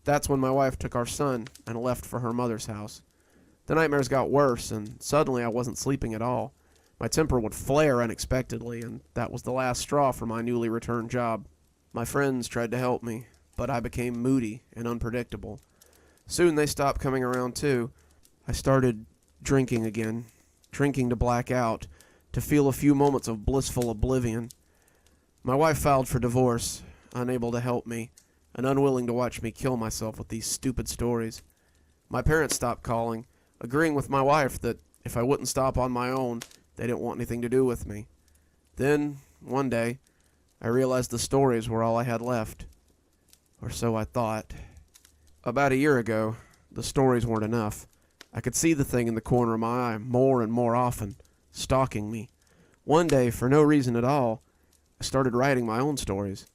That's when my wife took our son and left for her mother's house. The nightmares got worse, and suddenly I wasn't sleeping at all. My temper would flare unexpectedly, and that was the last straw for my newly returned job. My friends tried to help me, but I became moody and unpredictable. Soon they stopped coming around too. I started drinking again, drinking to black out, to feel a few moments of blissful oblivion. My wife filed for divorce, unable to help me, and unwilling to watch me kill myself with these stupid stories. My parents stopped calling, agreeing with my wife that if I wouldn't stop on my own, they didn't want anything to do with me. Then, one day, I realized the stories were all I had left. Or so I thought. About a year ago, the stories weren't enough. I could see the thing in the corner of my eye more and more often, stalking me. One day, for no reason at all, I started writing my own stories.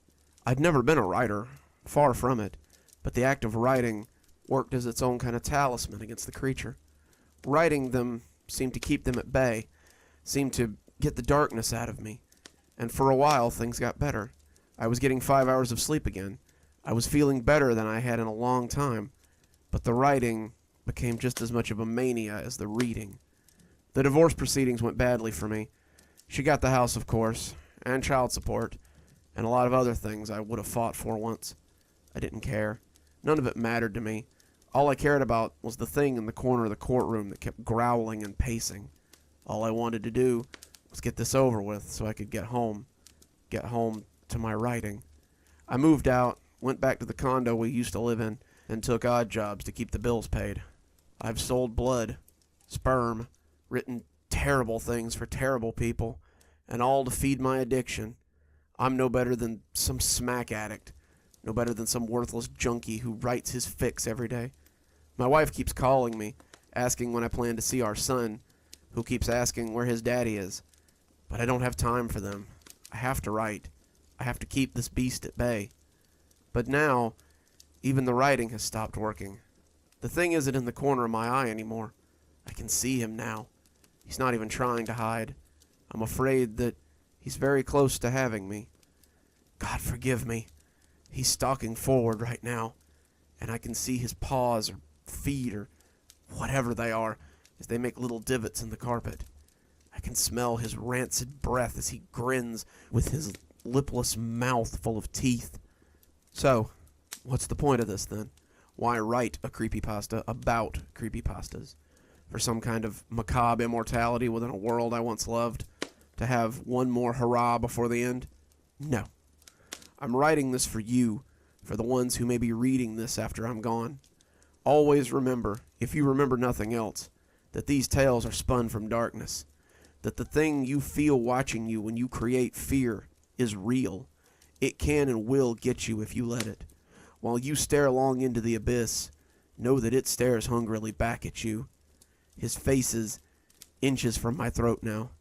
I'd never been a writer, far from it, but the act of writing worked as its own kind of talisman against the creature. Writing them seemed to keep them at bay, seemed to get the darkness out of me, and for a while things got better. I was getting 5 hours of sleep again. I was feeling better than I had in a long time, but the writing became just as much of a mania as the reading. The divorce proceedings went badly for me. She got the house, of course, and child support, and a lot of other things I would have fought for once. I didn't care. None of it mattered to me. All I cared about was the thing in the corner of the courtroom that kept growling and pacing. All I wanted to do was get this over with so I could get home to my writing. I moved out, went back to the condo we used to live in, and took odd jobs to keep the bills paid. I've sold blood, sperm, written terrible things for terrible people, and all to feed my addiction. I'm no better than some smack addict, no better than some worthless junkie who writes his fix every day. My wife keeps calling me, asking when I plan to see our son, who keeps asking where his daddy is. But I don't have time for them. I have to write. I have to keep this beast at bay. But now, even the writing has stopped working. The thing isn't in the corner of my eye anymore. I can see him now. He's not even trying to hide. I'm afraid that he's very close to having me. God forgive me. He's stalking forward right now, and I can see his paws or feet or whatever they are as they make little divots in the carpet. I can smell his rancid breath as he grins with his lipless mouth full of teeth. So, what's the point of this then? Why write a creepypasta about creepypastas? For some kind of macabre immortality within a world I once loved? To have one more hurrah before the end? No. I'm writing this for you, for the ones who may be reading this after I'm gone. Always remember, if you remember nothing else, that these tales are spun from darkness. That the thing you feel watching you when you create fear is real. It can and will get you if you let it. While you stare long into the abyss, know that it stares hungrily back at you. His face is inches from my throat now.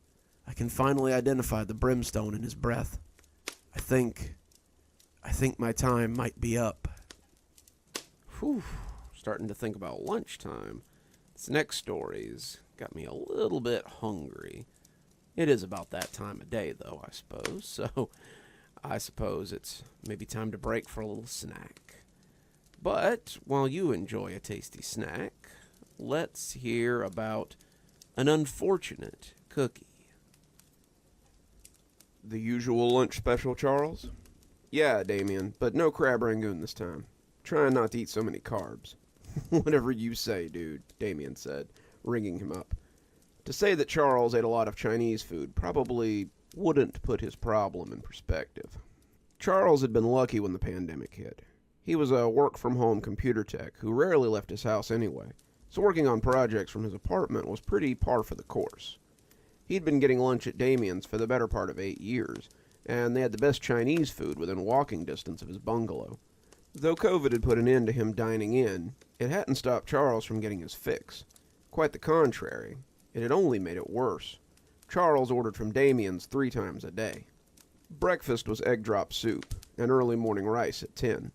I can finally identify the brimstone in his breath. I think my time might be up. Whew. Starting to think about lunchtime. This next story's got me a little bit hungry. It is about that time of day, though, I suppose. So, I suppose it's maybe time to break for a little snack. But, while you enjoy a tasty snack, let's hear about an unfortunate cookie. The usual lunch special, Charles? Yeah, Damien, but no crab rangoon this time. Trying not to eat so many carbs. Whatever you say, dude, Damien said, ringing him up. To say that Charles ate a lot of Chinese food probably wouldn't put his problem in perspective. Charles had been lucky when the pandemic hit. He was a work-from-home computer tech who rarely left his house anyway, so working on projects from his apartment was pretty par for the course. He'd been getting lunch at Damien's for the better part of 8 years, and they had the best Chinese food within walking distance of his bungalow. Though COVID had put an end to him dining in, it hadn't stopped Charles from getting his fix. Quite the contrary, it had only made it worse. Charles ordered from Damien's 3 times a day. Breakfast was egg drop soup and early morning rice at 10.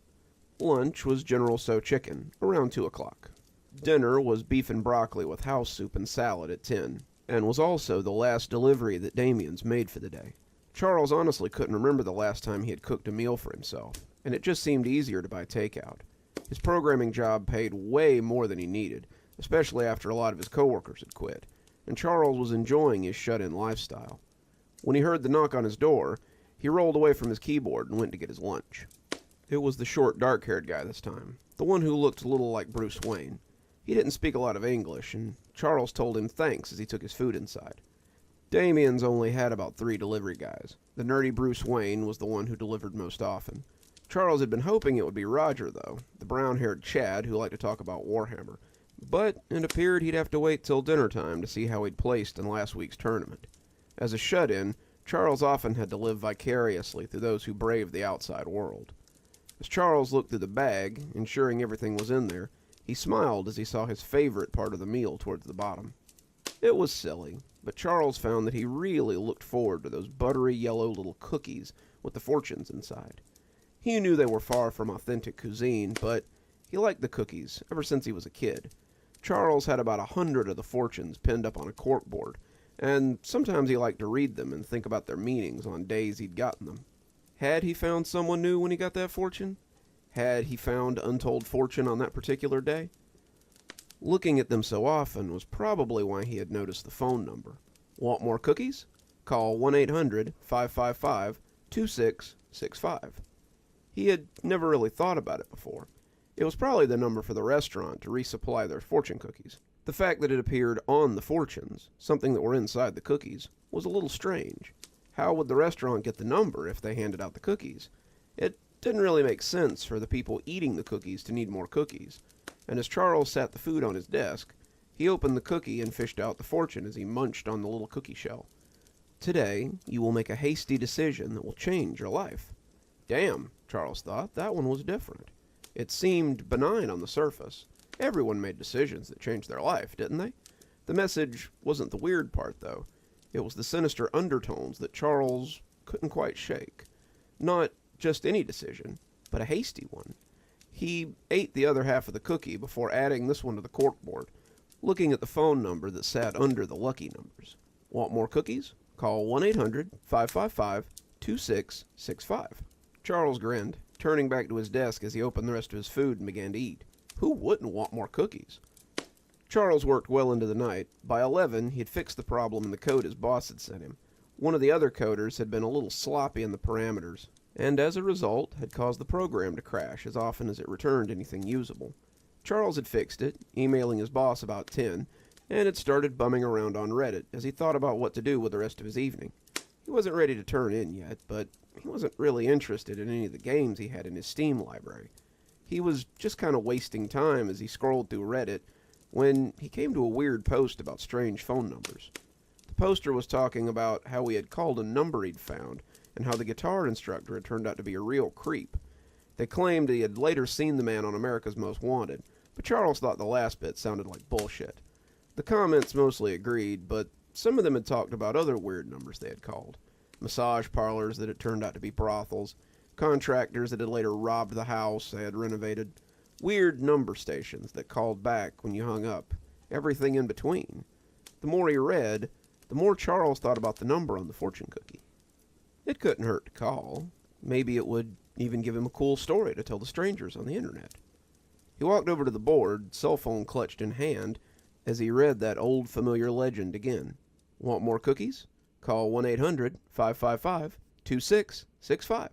Lunch was General Tso chicken, around 2 o'clock. Dinner was beef and broccoli with house soup and salad at 10, and was also the last delivery that Damien's made for the day. Charles honestly couldn't remember the last time he had cooked a meal for himself, and it just seemed easier to buy takeout. His programming job paid way more than he needed, especially after a lot of his coworkers had quit, and Charles was enjoying his shut-in lifestyle. When he heard the knock on his door, he rolled away from his keyboard and went to get his lunch. It was the short, dark-haired guy this time, the one who looked a little like Bruce Wayne. He didn't speak a lot of English, and Charles told him thanks as he took his food inside. Damien's only had about 3 delivery guys. The nerdy Bruce Wayne was the one who delivered most often. Charles had been hoping it would be Roger, though, the brown-haired Chad who liked to talk about Warhammer. But it appeared he'd have to wait till dinner time to see how he'd placed in last week's tournament. As a shut-in, Charles often had to live vicariously through those who braved the outside world. As Charles looked through the bag, ensuring everything was in there, he smiled as he saw his favorite part of the meal towards the bottom. It was silly, but Charles found that he really looked forward to those buttery yellow little cookies with the fortunes inside. He knew they were far from authentic cuisine, but he liked the cookies ever since he was a kid. Charles had about 100 of the fortunes pinned up on a corkboard, and sometimes he liked to read them and think about their meanings on days he'd gotten them. Had he found someone new when he got that fortune? Had he found untold fortune on that particular day? Looking at them so often was probably why he had noticed the phone number. Want more cookies? Call 1-800-555-2665. He had never really thought about it before. It was probably the number for the restaurant to resupply their fortune cookies. The fact that it appeared on the fortunes, something that were inside the cookies, was a little strange. How would the restaurant get the number if they handed out the cookies? It didn't really make sense for the people eating the cookies to need more cookies. And as Charles sat the food on his desk, he opened the cookie and fished out the fortune as he munched on the little cookie shell. Today, you will make a hasty decision that will change your life. Damn, Charles thought, that one was different. It seemed benign on the surface. Everyone made decisions that changed their life, didn't they? The message wasn't the weird part, though. It was the sinister undertones that Charles couldn't quite shake. Not just any decision, but a hasty one. He ate the other half of the cookie before adding this one to the corkboard, looking at the phone number that sat under the lucky numbers. Want more cookies? Call 1-800-555-2665. Charles grinned, turning back to his desk as he opened the rest of his food and began to eat. Who wouldn't want more cookies? Charles worked well into the night. By 11, he had fixed the problem in the code his boss had sent him. One of the other coders had been a little sloppy in the parameters, and as a result had caused the program to crash as often as it returned anything usable. Charles had fixed it, emailing his boss about 10, and had started bumming around on Reddit as he thought about what to do with the rest of his evening. He wasn't ready to turn in yet, but he wasn't really interested in any of the games he had in his Steam library. He was just kind of wasting time as he scrolled through Reddit when he came to a weird post about strange phone numbers. The poster was talking about how he had called a number he'd found and how the guitar instructor had turned out to be a real creep. They claimed he had later seen the man on America's Most Wanted, but Charles thought the last bit sounded like bullshit. The comments mostly agreed, but some of them had talked about other weird numbers they had called. Massage parlors that had turned out to be brothels, contractors that had later robbed the house they had renovated, weird number stations that called back when you hung up, everything in between. The more he read, the more Charles thought about the number on the fortune cookie. It couldn't hurt to call. Maybe it would even give him a cool story to tell the strangers on the internet. He walked over to the board, cell phone clutched in hand, as he read that old familiar legend again. Want more cookies? Call 1-800-555-2665.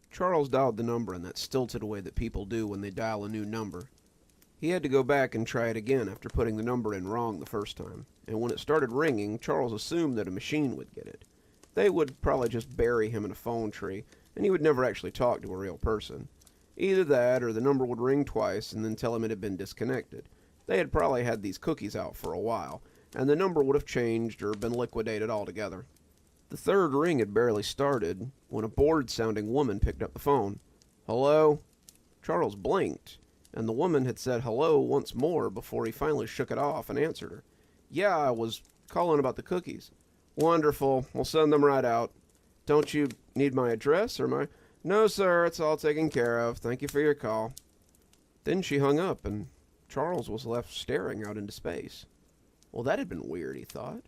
Charles dialed the number in that stilted way that people do when they dial a new number. He had to go back and try it again after putting the number in wrong the first time, and when it started ringing, Charles assumed that a machine would get it. They would probably just bury him in a phone tree, and he would never actually talk to a real person. Either that, or the number would ring twice and then tell him it had been disconnected. They had probably had these cookies out for a while, and the number would have changed or been liquidated altogether. The third ring had barely started when a bored-sounding woman picked up the phone. Hello? Charles blinked, and the woman had said hello once more before he finally shook it off and answered her. Yeah, I was calling about the cookies. Wonderful. We'll send them right out. Don't you need my address or my... No, sir, it's all taken care of. Thank you for your call. Then she hung up, and Charles was left staring out into space. Well, that had been weird, he thought.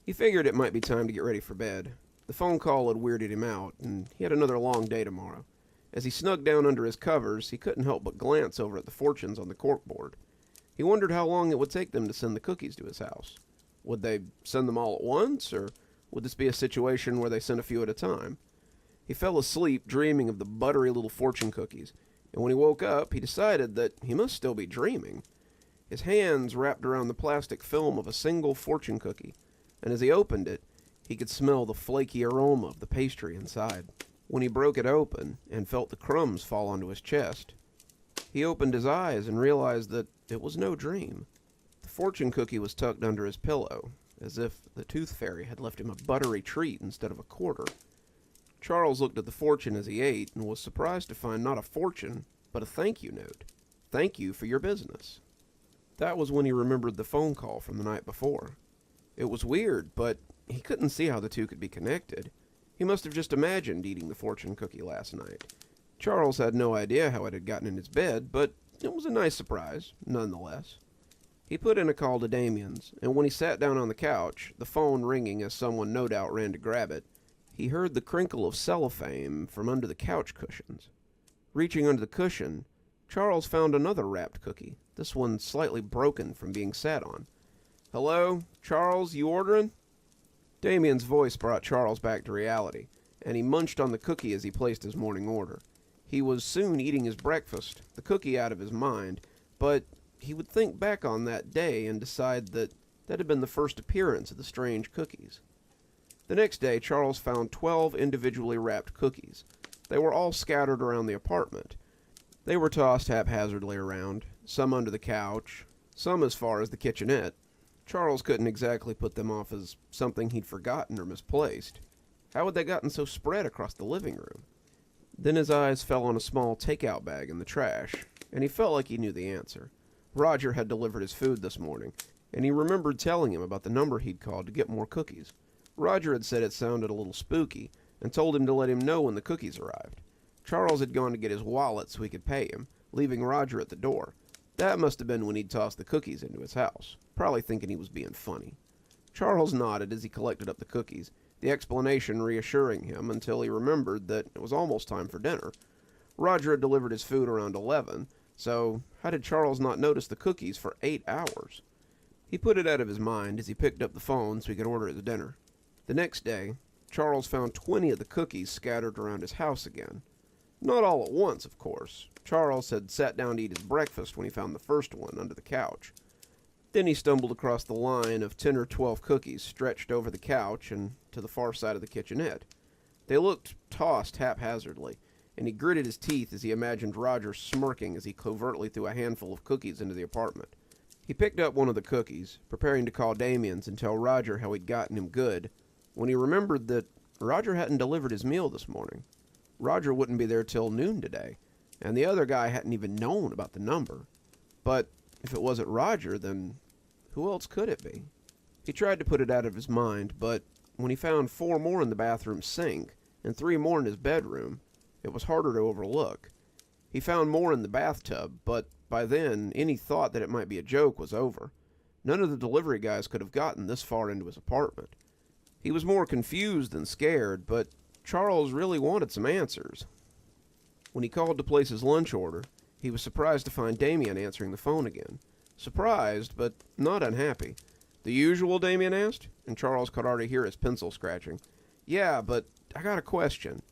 He figured it might be time to get ready for bed. The phone call had weirded him out, and he had another long day tomorrow. As he snugged down under his covers, he couldn't help but glance over at the fortunes on the corkboard. He wondered how long it would take them to send the cookies to his house. Would they send them all at once, or would this be a situation where they sent a few at a time? He fell asleep dreaming of the buttery little fortune cookies, and when he woke up, he decided that he must still be dreaming. His hands wrapped around the plastic film of a single fortune cookie, and as he opened it, he could smell the flaky aroma of the pastry inside. When he broke it open and felt the crumbs fall onto his chest, he opened his eyes and realized that it was no dream. The fortune cookie was tucked under his pillow, as if the tooth fairy had left him a buttery treat instead of a quarter. Charles looked at the fortune as he ate and was surprised to find not a fortune, but a thank you note. Thank you for your business. That was when he remembered the phone call from the night before. It was weird, but he couldn't see how the two could be connected. He must have just imagined eating the fortune cookie last night. Charles had no idea how it had gotten in his bed, but it was a nice surprise, nonetheless. He put in a call to Damien's, and when he sat down on the couch, the phone ringing as someone no doubt ran to grab it, he heard the crinkle of cellophane from under the couch cushions. Reaching under the cushion, Charles found another wrapped cookie, this one slightly broken from being sat on. "Hello? Charles, you ordering?" Damien's voice brought Charles back to reality, and he munched on the cookie as he placed his morning order. He was soon eating his breakfast, the cookie out of his mind, but he would think back on that day and decide that that had been the first appearance of the strange cookies. The next day, Charles found 12 individually wrapped cookies. They were all scattered around the apartment. They were tossed haphazardly around, some under the couch, some as far as the kitchenette. Charles couldn't exactly put them off as something he'd forgotten or misplaced. How had they gotten so spread across the living room? Then his eyes fell on a small takeout bag in the trash, and he felt like he knew the answer. Roger had delivered his food this morning, and he remembered telling him about the number he'd called to get more cookies. Roger had said it sounded a little spooky, and told him to let him know when the cookies arrived. Charles had gone to get his wallet so he could pay him, leaving Roger at the door. That must have been when he'd tossed the cookies into his house, probably thinking he was being funny. Charles nodded as he collected up the cookies, the explanation reassuring him until he remembered that it was almost time for dinner. Roger had delivered his food around 11, so how did Charles not notice the cookies for 8 hours? He put it out of his mind as he picked up the phone so he could order his dinner. The next day, Charles found 20 of the cookies scattered around his house again. Not all at once, of course. Charles had sat down to eat his breakfast when he found the first one under the couch. Then he stumbled across the line of 10 or 12 cookies stretched over the couch and to the far side of the kitchenette. They looked tossed haphazardly, and he gritted his teeth as he imagined Roger smirking as he covertly threw a handful of cookies into the apartment. He picked up one of the cookies, preparing to call Damien's and tell Roger how he'd gotten him good, when he remembered that Roger hadn't delivered his meal this morning. Roger wouldn't be there till noon today, and the other guy hadn't even known about the number. But if it wasn't Roger, then who else could it be? He tried to put it out of his mind, but when he found 4 more in the bathroom sink and 3 more in his bedroom, it was harder to overlook. He found more in the bathtub, but by then any thought that it might be a joke was over. None of the delivery guys could have gotten this far into his apartment. He was more confused than scared, but Charles really wanted some answers. When he called to place his lunch order, he was surprised to find Dianne answering the phone again. Surprised, but not unhappy. "The usual?" Dianne asked, and Charles could already hear his pencil scratching. "Yeah, but I got a question."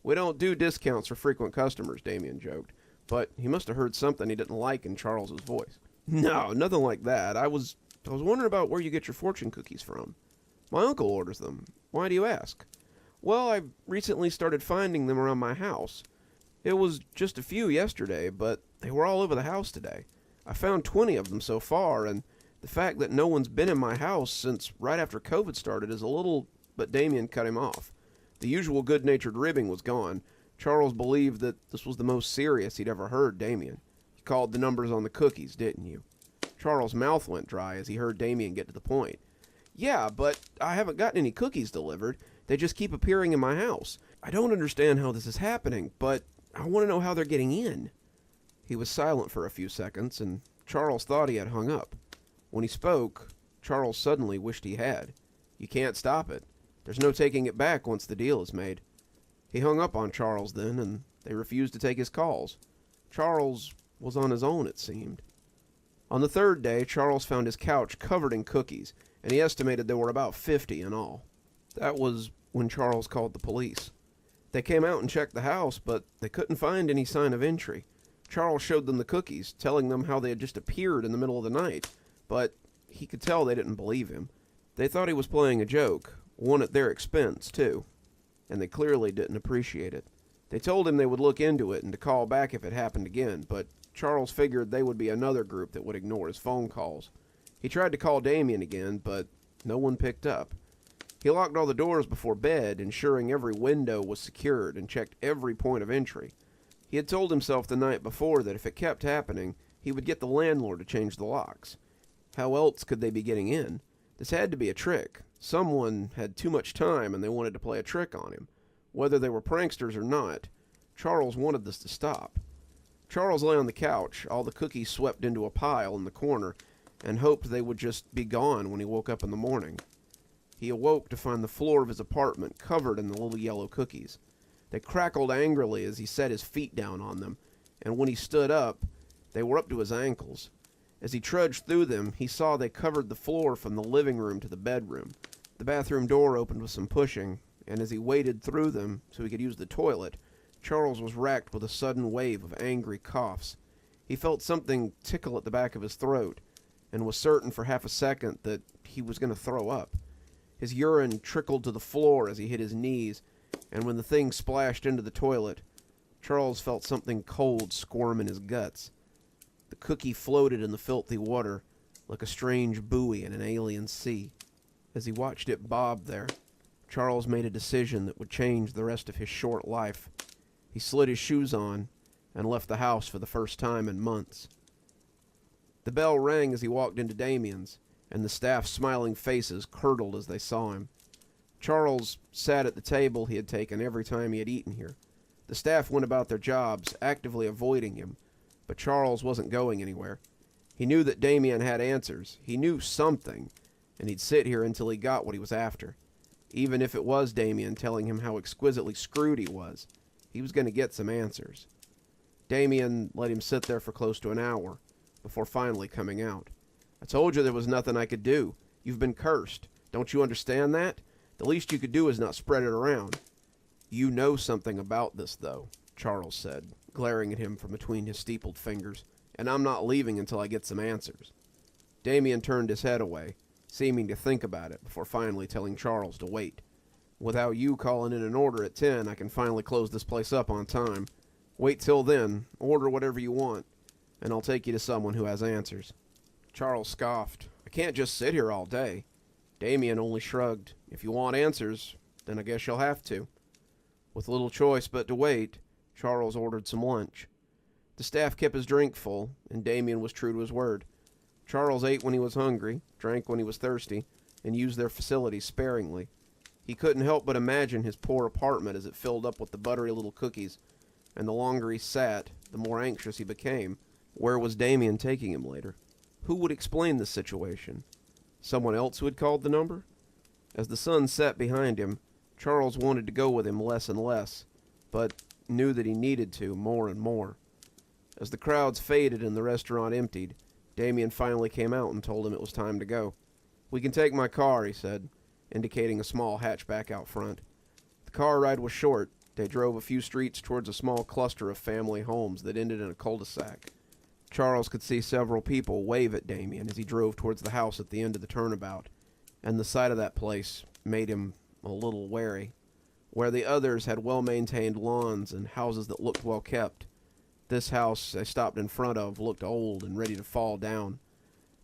"We don't do discounts for frequent customers," Dianne joked, but he must have heard something he didn't like in Charles's voice. "No, nothing like that. I was wondering about where you get your fortune cookies from." "My uncle orders them. Why do you ask?" "Well, I recently started finding them around my house. It was just a few yesterday, but they were all over the house today. I found 20 of them so far, and the fact that no one's been in my house since right after COVID started is a little..." But Dianne cut him off. The usual good-natured ribbing was gone. Charles believed that this was the most serious he'd ever heard Dianne. "You called the numbers on the cookies, didn't you?" Charles' mouth went dry as he heard Dianne get to the point. "Yeah, but I haven't gotten any cookies delivered. They just keep appearing in my house. I don't understand how this is happening, but I want to know how they're getting in." He was silent for a few seconds, and Charles thought he had hung up. When he spoke, Charles suddenly wished he had. "You can't stop it. There's no taking it back once the deal is made." He hung up on Charles then, and they refused to take his calls. Charles was on his own, it seemed. On the third day, Charles found his couch covered in cookies, and he estimated there were about 50 in all. That was when Charles called the police. They came out and checked the house, but they couldn't find any sign of entry. Charles showed them the cookies, telling them how they had just appeared in the middle of the night, but he could tell they didn't believe him. They thought he was playing a joke, one at their expense, too, and they clearly didn't appreciate it. They told him they would look into it and to call back if it happened again, but Charles figured they would be another group that would ignore his phone calls. He tried to call Damien again, but no one picked up. He locked all the doors before bed, ensuring every window was secured, and checked every point of entry. He had told himself the night before that if it kept happening, he would get the landlord to change the locks. How else could they be getting in? This had to be a trick. Someone had too much time and they wanted to play a trick on him. Whether they were pranksters or not, Charles wanted this to stop. Charles lay on the couch, all the cookies swept into a pile in the corner, and hoped they would just be gone when he woke up in the morning. He awoke to find the floor of his apartment covered in the little yellow cookies. They crackled angrily as he set his feet down on them, and when he stood up, they were up to his ankles. As he trudged through them, he saw they covered the floor from the living room to the bedroom. The bathroom door opened with some pushing, and as he waded through them so he could use the toilet, Charles was racked with a sudden wave of angry coughs. He felt something tickle at the back of his throat, and was certain for half a second that he was going to throw up. His urine trickled to the floor as he hit his knees, and when the thing splashed into the toilet, Charles felt something cold squirm in his guts. The cookie floated in the filthy water like a strange buoy in an alien sea. As he watched it bob there, Charles made a decision that would change the rest of his short life. He slid his shoes on and left the house for the first time in months. The bell rang as he walked into Damien's, and the staff's smiling faces curdled as they saw him. Charles sat at the table he had taken every time he had eaten here. The staff went about their jobs, actively avoiding him, but Charles wasn't going anywhere. He knew that Damien had answers. He knew something, and he'd sit here until he got what he was after. Even if it was Damien telling him how exquisitely screwed he was going to get some answers. Damien let him sit there for close to an hour, before finally coming out. "I told you there was nothing I could do. You've been cursed. Don't you understand that? The least you could do is not spread it around." "You know something about this, though," Charles said, glaring at him from between his steepled fingers, "and I'm not leaving until I get some answers." Damien turned his head away, seeming to think about it before finally telling Charles to wait. "Without you calling in an order at 10, I can finally close this place up on time. Wait till then, order whatever you want, and I'll take you to someone who has answers." Charles scoffed. "I can't just sit here all day." Damien only shrugged. "If you want answers, then I guess you'll have to." With little choice but to wait, Charles ordered some lunch. The staff kept his drink full, and Damien was true to his word. Charles ate when he was hungry, drank when he was thirsty, and used their facilities sparingly. He couldn't help but imagine his poor apartment as it filled up with the buttery little cookies, and the longer he sat, the more anxious he became. Where was Damien taking him later? Who would explain the situation? Someone else who had called the number? As the sun set behind him, Charles wanted to go with him less and less, but knew that he needed to more and more. As the crowds faded and the restaurant emptied, Damien finally came out and told him it was time to go. "We can take my car," he said, indicating a small hatchback out front. The car ride was short. They drove a few streets towards a small cluster of family homes that ended in a cul-de-sac. Charles could see several people wave at Damien as he drove towards the house at the end of the turnabout, and the sight of that place made him a little wary. Where the others had well-maintained lawns and houses that looked well-kept, this house they stopped in front of looked old and ready to fall down.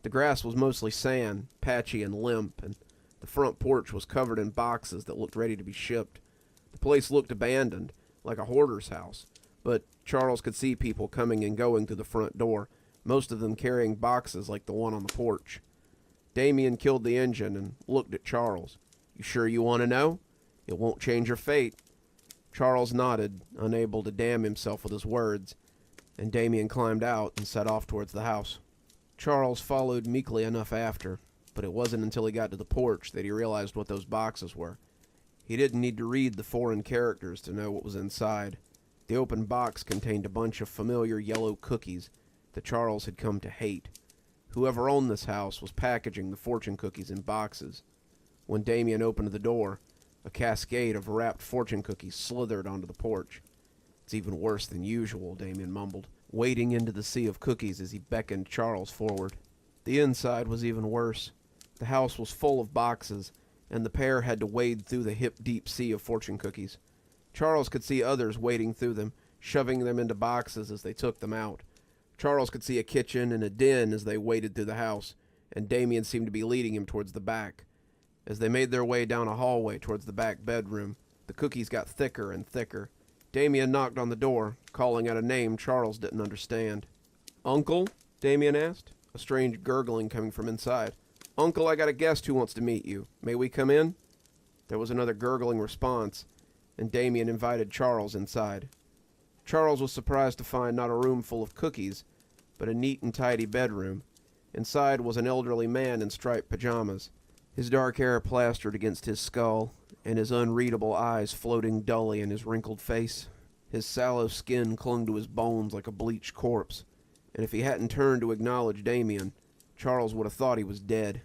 The grass was mostly sand, patchy and limp, and the front porch was covered in boxes that looked ready to be shipped. The place looked abandoned, like a hoarder's house, but Charles could see people coming and going through the front door, most of them carrying boxes like the one on the porch. Damien killed the engine and looked at Charles. "You sure you want to know? It won't change your fate." Charles nodded, unable to damn himself with his words, and Damien climbed out and set off towards the house. Charles followed meekly enough after, but it wasn't until he got to the porch that he realized what those boxes were. He didn't need to read the foreign characters to know what was inside. The open box contained a bunch of familiar yellow cookies that Charles had come to hate. Whoever owned this house was packaging the fortune cookies in boxes. When Damien opened the door, a cascade of wrapped fortune cookies slithered onto the porch. "It's even worse than usual," Damien mumbled, wading into the sea of cookies as he beckoned Charles forward. The inside was even worse. The house was full of boxes, and the pair had to wade through the hip-deep sea of fortune cookies. Charles could see others wading through them, shoving them into boxes as they took them out. Charles could see a kitchen and a den as they waded through the house, and Damien seemed to be leading him towards the back. As they made their way down a hallway towards the back bedroom, the cookies got thicker and thicker. Damien knocked on the door, calling out a name Charles didn't understand. "Uncle?" Damien asked, a strange gurgling coming from inside. "Uncle, I got a guest who wants to meet you. May we come in?" There was another gurgling response, and Damien invited Charles inside. Charles was surprised to find not a room full of cookies, but a neat and tidy bedroom. Inside was an elderly man in striped pajamas, his dark hair plastered against his skull, and his unreadable eyes floating dully in his wrinkled face. His sallow skin clung to his bones like a bleached corpse, and if he hadn't turned to acknowledge Damien, Charles would have thought he was dead.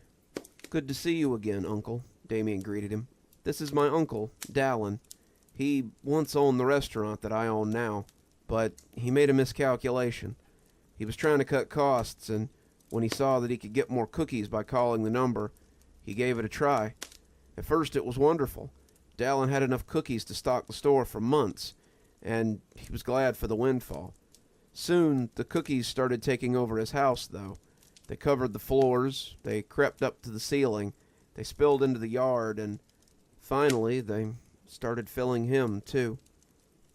"Good to see you again, Uncle," Damien greeted him. "This is my uncle, Dallin. He once owned the restaurant that I own now, but he made a miscalculation. He was trying to cut costs, and when he saw that he could get more cookies by calling the number, he gave it a try. At first it was wonderful. Dallin had enough cookies to stock the store for months, and he was glad for the windfall. Soon the cookies started taking over his house, though. They covered the floors, they crept up to the ceiling, they spilled into the yard, and finally they started filling him, too."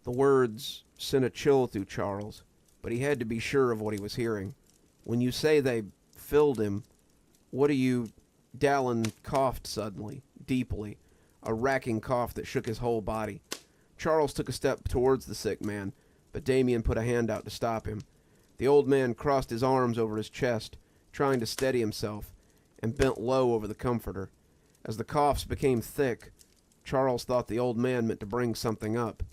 The words sent a chill through Charles, but he had to be sure of what he was hearing. "When you say they filled him, what do you—" Dallin coughed suddenly, deeply, a racking cough that shook his whole body. Charles took a step towards the sick man, but Damien put a hand out to stop him. The old man crossed his arms over his chest, trying to steady himself, and bent low over the comforter. As the coughs became thick, Charles thought the old man meant to bring something up.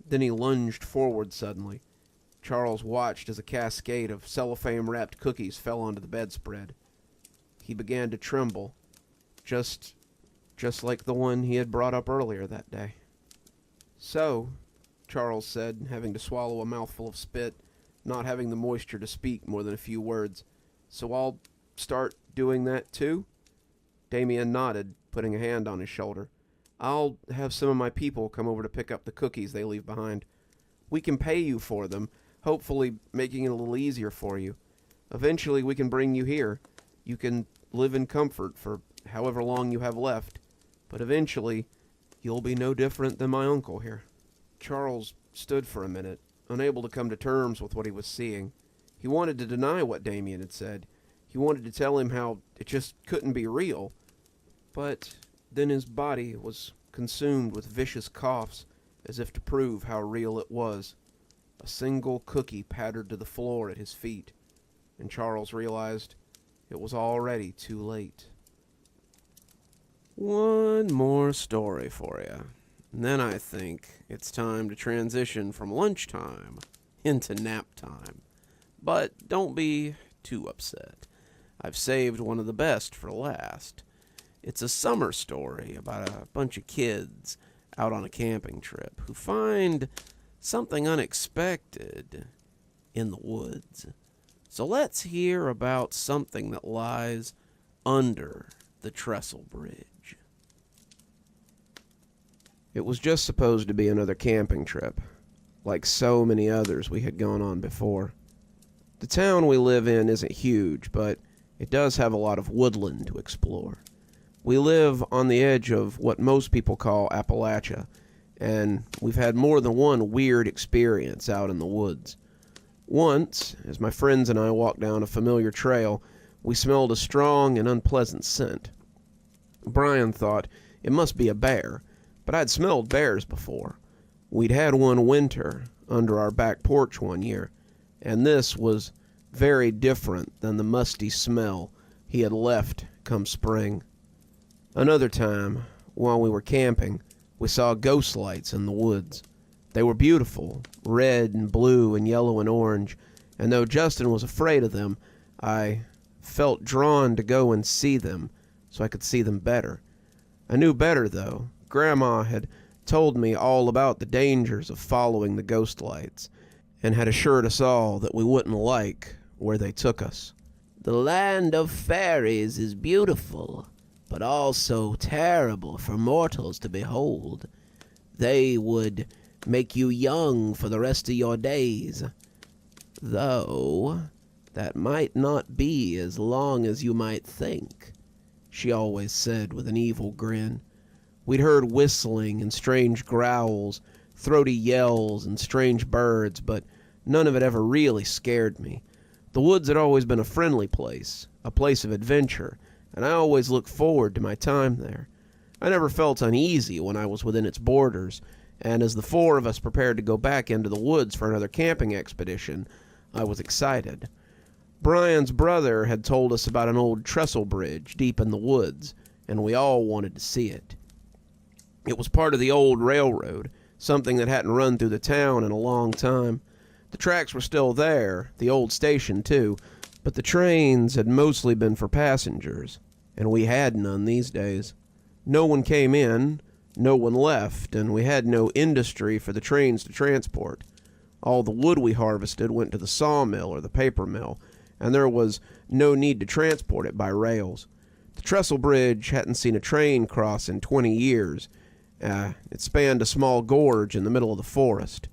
Then he lunged forward suddenly. Charles watched as a cascade of cellophane-wrapped cookies fell onto the bedspread. He began to tremble, just like the one he had brought up earlier that day. "So," Charles said, having to swallow a mouthful of spit, not having the moisture to speak more than a few words. "So I'll start doing that too?" Damien nodded, putting a hand on his shoulder. "I'll have some of my people come over to pick up the cookies they leave behind. We can pay you for them, hopefully making it a little easier for you. Eventually we can bring you here. You can live in comfort for however long you have left, but eventually you'll be no different than my uncle here." Charles stood for a minute, unable to come to terms with what he was seeing. He wanted to deny what Damien had said. He wanted to tell him how it just couldn't be real. But then his body was consumed with vicious coughs, as if to prove how real it was. A single cookie pattered to the floor at his feet, and Charles realized it was already too late. One more story for you, and then I think it's time to transition from lunchtime into nap time. But don't be too upset. I've saved one of the best for last. It's a summer story about a bunch of kids out on a camping trip who find something unexpected in the woods. So let's hear about something that lies under the Trestle Bridge. It was just supposed to be another camping trip, like so many others we had gone on before. The town we live in isn't huge, but it does have a lot of woodland to explore. We live on the edge of what most people call Appalachia, and we've had more than one weird experience out in the woods. Once, as my friends and I walked down a familiar trail, we smelled a strong and unpleasant scent. Brian thought it must be a bear, but I'd smelled bears before. We'd had one winter under our back porch one year, and this was very different than the musty smell he had left come spring. Another time, while we were camping, we saw ghost lights in the woods. They were beautiful, red and blue and yellow and orange, and though Justin was afraid of them, I felt drawn to go and see them so I could see them better. I knew better, though. Grandma had told me all about the dangers of following the ghost lights, and had assured us all that we wouldn't like where they took us. The land of fairies is beautiful, but also terrible for mortals to behold. They would make you young for the rest of your days. Though, that might not be as long as you might think, she always said with an evil grin. We'd heard whistling and strange growls, throaty yells and strange birds, but none of it ever really scared me. The woods had always been a friendly place, a place of adventure, and I always looked forward to my time there. I never felt uneasy when I was within its borders, and as the four of us prepared to go back into the woods for another camping expedition, I was excited. Brian's brother had told us about an old trestle bridge deep in the woods, and we all wanted to see it. It was part of the old railroad, something that hadn't run through the town in a long time. The tracks were still there, the old station too, but the trains had mostly been for passengers, and we had none these days. No one came in, no one left, and we had no industry for the trains to transport. All the wood we harvested went to the sawmill or the paper mill, and there was no need to transport it by rails. The trestle bridge hadn't seen a train cross in 20 years. It spanned a small gorge in the middle of the forest.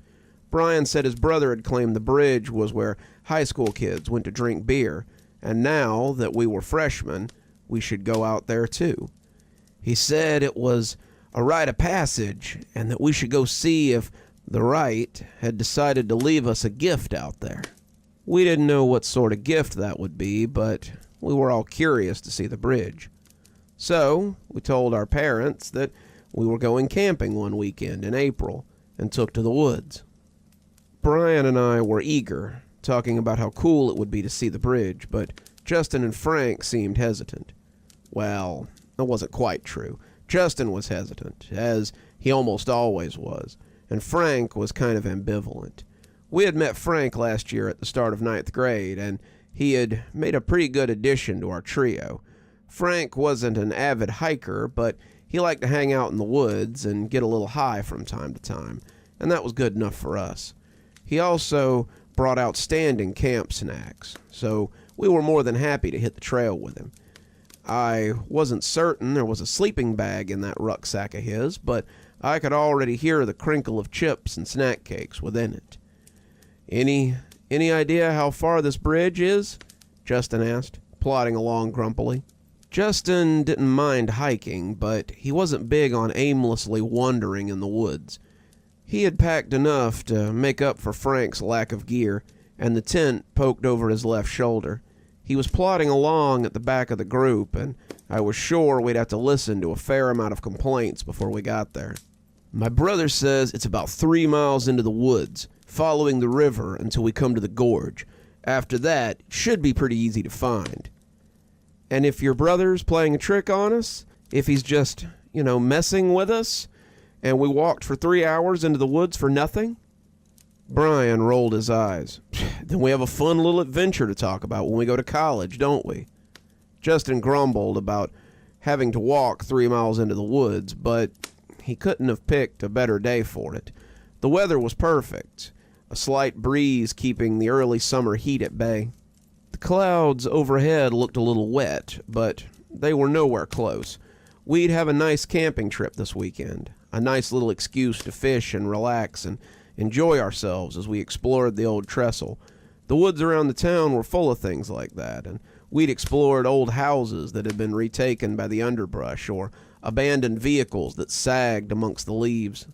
Brian said his brother had claimed the bridge was where high school kids went to drink beer, and now that we were freshmen, we should go out there too. He said it was a rite of passage, and that we should go see if the right had decided to leave us a gift out there. We didn't know what sort of gift that would be, but we were all curious to see the bridge. So we told our parents that we were going camping one weekend in April and took to the woods. Brian and I were eager, talking about how cool it would be to see the bridge, but Justin and Frank seemed hesitant. Well, that wasn't quite true. Justin was hesitant, as he almost always was, and Frank was kind of ambivalent. We had met Frank last year at the start of 9th grade, and he had made a pretty good addition to our trio. Frank wasn't an avid hiker, but he liked to hang out in the woods and get a little high from time to time, and that was good enough for us. He also brought outstanding camp snacks, so we were more than happy to hit the trail with him. I wasn't certain there was a sleeping bag in that rucksack of his, but I could already hear the crinkle of chips and snack cakes within it. Any idea how far this bridge is? Justin asked, plodding along grumpily. Justin didn't mind hiking, but he wasn't big on aimlessly wandering in the woods. He had packed enough to make up for Frank's lack of gear, and the tent poked over his left shoulder. He was plodding along at the back of the group, and I was sure we'd have to listen to a fair amount of complaints before we got there. My brother says it's about 3 miles into the woods, following the river until we come to the gorge. After that, it should be pretty easy to find. And if your brother's playing a trick on us, if he's just, messing with us, and we walked for 3 hours into the woods for nothing? Brian rolled his eyes. Then we have a fun little adventure to talk about when we go to college, don't we? Justin grumbled about having to walk 3 miles into the woods, but he couldn't have picked a better day for it. The weather was perfect, a slight breeze keeping the early summer heat at bay. The clouds overhead looked a little wet, but they were nowhere close. We'd have a nice camping trip this weekend, a nice little excuse to fish and relax and enjoy ourselves as we explored the old trestle. The woods around the town were full of things like that, and we'd explored old houses that had been retaken by the underbrush or abandoned vehicles that sagged amongst the leaves.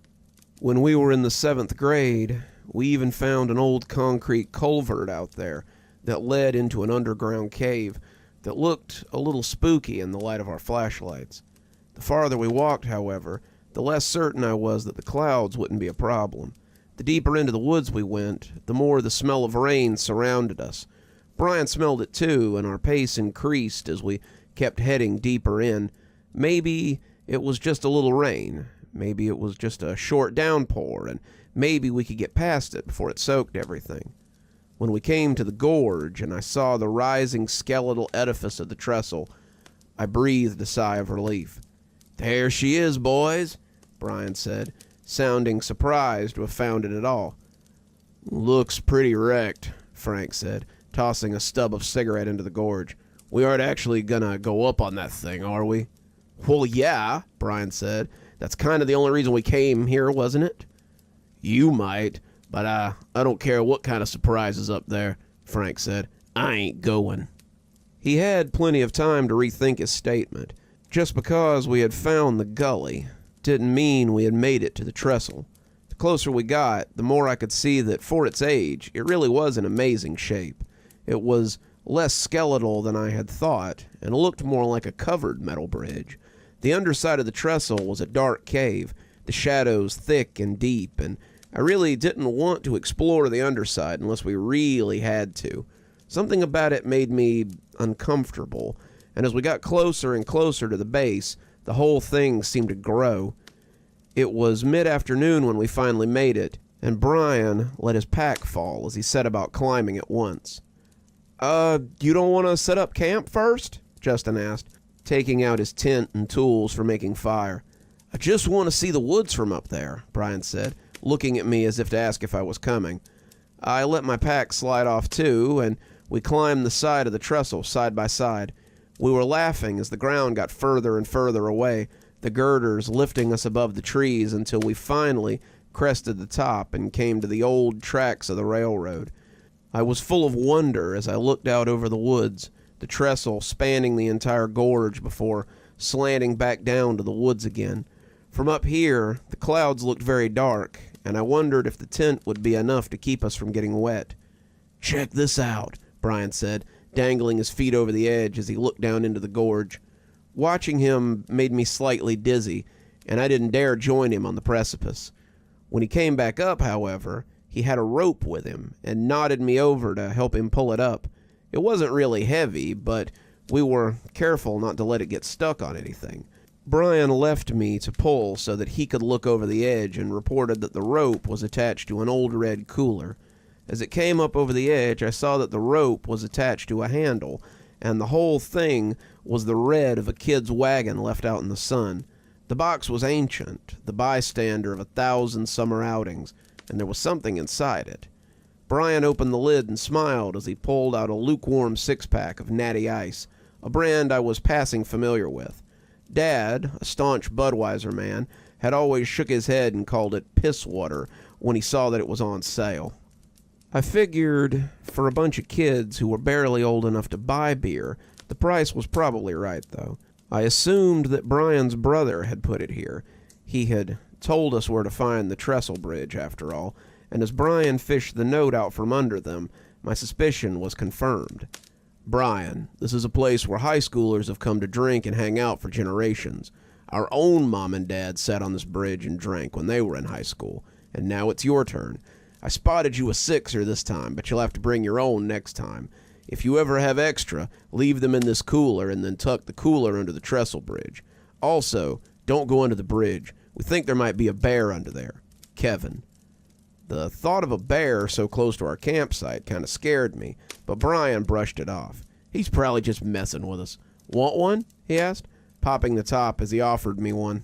When we were in the 7th grade, we even found an old concrete culvert out there that led into an underground cave that looked a little spooky in the light of our flashlights. The farther we walked, however, the less certain I was that the clouds wouldn't be a problem. The deeper into the woods we went, the more the smell of rain surrounded us. Brian smelled it too, and our pace increased as we kept heading deeper in. Maybe it was just a little rain. Maybe it was just a short downpour, and maybe we could get past it before it soaked everything. When we came to the gorge and I saw the rising skeletal edifice of the trestle, I breathed a sigh of relief. "There she is, boys," Brian said, sounding surprised to have found it at all. "Looks pretty wrecked," Frank said, tossing a stub of cigarette into the gorge. "We aren't actually gonna go up on that thing, are we?" "Well, yeah," Brian said. "That's kind of the only reason we came here, wasn't it?" "You might, but I don't care what kind of surprise is up there," Frank said. "I ain't going." He had plenty of time to rethink his statement. Just because we had found the gully didn't mean we had made it to the trestle. The closer we got, the more I could see that for its age, it really was in amazing shape. It was less skeletal than I had thought, and looked more like a covered metal bridge. The underside of the trestle was a dark cave, the shadows thick and deep, and I really didn't want to explore the underside unless we really had to. Something about it made me uncomfortable, and as we got closer and closer to the base, the whole thing seemed to grow. It was mid-afternoon when we finally made it, and Brian let his pack fall as he set about climbing at once. You don't want to set up camp first?" Justin asked, taking out his tent and tools for making fire. "I just want to see the woods from up there," Brian said, looking at me as if to ask if I was coming. I let my pack slide off too, and we climbed the side of the trestle side by side. We were laughing as the ground got further and further away, the girders lifting us above the trees until we finally crested the top and came to the old tracks of the railroad. I was full of wonder as I looked out over the woods, the trestle spanning the entire gorge before slanting back down to the woods again. From up here, the clouds looked very dark, and I wondered if the tent would be enough to keep us from getting wet. "Check this out," Brian said, dangling his feet over the edge as he looked down into the gorge. Watching him made me slightly dizzy, and I didn't dare join him on the precipice. When he came back up, however, he had a rope with him and nodded me over to help him pull it up. It wasn't really heavy, but we were careful not to let it get stuck on anything. Brian left me to pull so that he could look over the edge and reported that the rope was attached to an old red cooler. As it came up over the edge, I saw that the rope was attached to a handle, and the whole thing was the red of a kid's wagon left out in the sun. The box was ancient, the bystander of 1,000 summer outings, and there was something inside it. Brian opened the lid and smiled as he pulled out a lukewarm six-pack of Natty Ice, a brand I was passing familiar with. Dad, a staunch Budweiser man, had always shook his head and called it piss water when he saw that it was on sale. I figured, for a bunch of kids who were barely old enough to buy beer, the price was probably right, though. I assumed that Brian's brother had put it here. He had told us where to find the trestle bridge, after all, and as Brian fished the note out from under them, my suspicion was confirmed. "Brian, this is a place where high schoolers have come to drink and hang out for generations. Our own mom and dad sat on this bridge and drank when they were in high school, and now it's your turn. I spotted you a sixer this time, but you'll have to bring your own next time. If you ever have extra, leave them in this cooler and then tuck the cooler under the trestle bridge. Also, don't go under the bridge. We think there might be a bear under there. Kevin." The thought of a bear so close to our campsite kind of scared me, but Brian brushed it off. "He's probably just messing with us. Want one?" he asked, popping the top as he offered me one.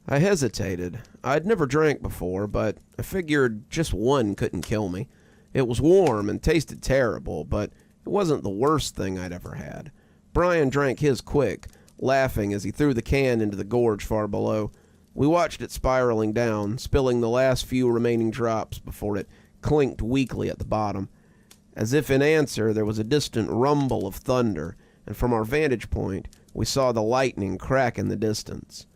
I hesitated. I'd never drank before, but I figured just one couldn't kill me. It was warm and tasted terrible, but it wasn't the worst thing I'd ever had. Brian drank his quick, laughing as he threw the can into the gorge far below. We watched it spiraling down, spilling the last few remaining drops before it clinked weakly at the bottom. As if in answer, there was a distant rumble of thunder, and from our vantage point, we saw the lightning crack in the distance.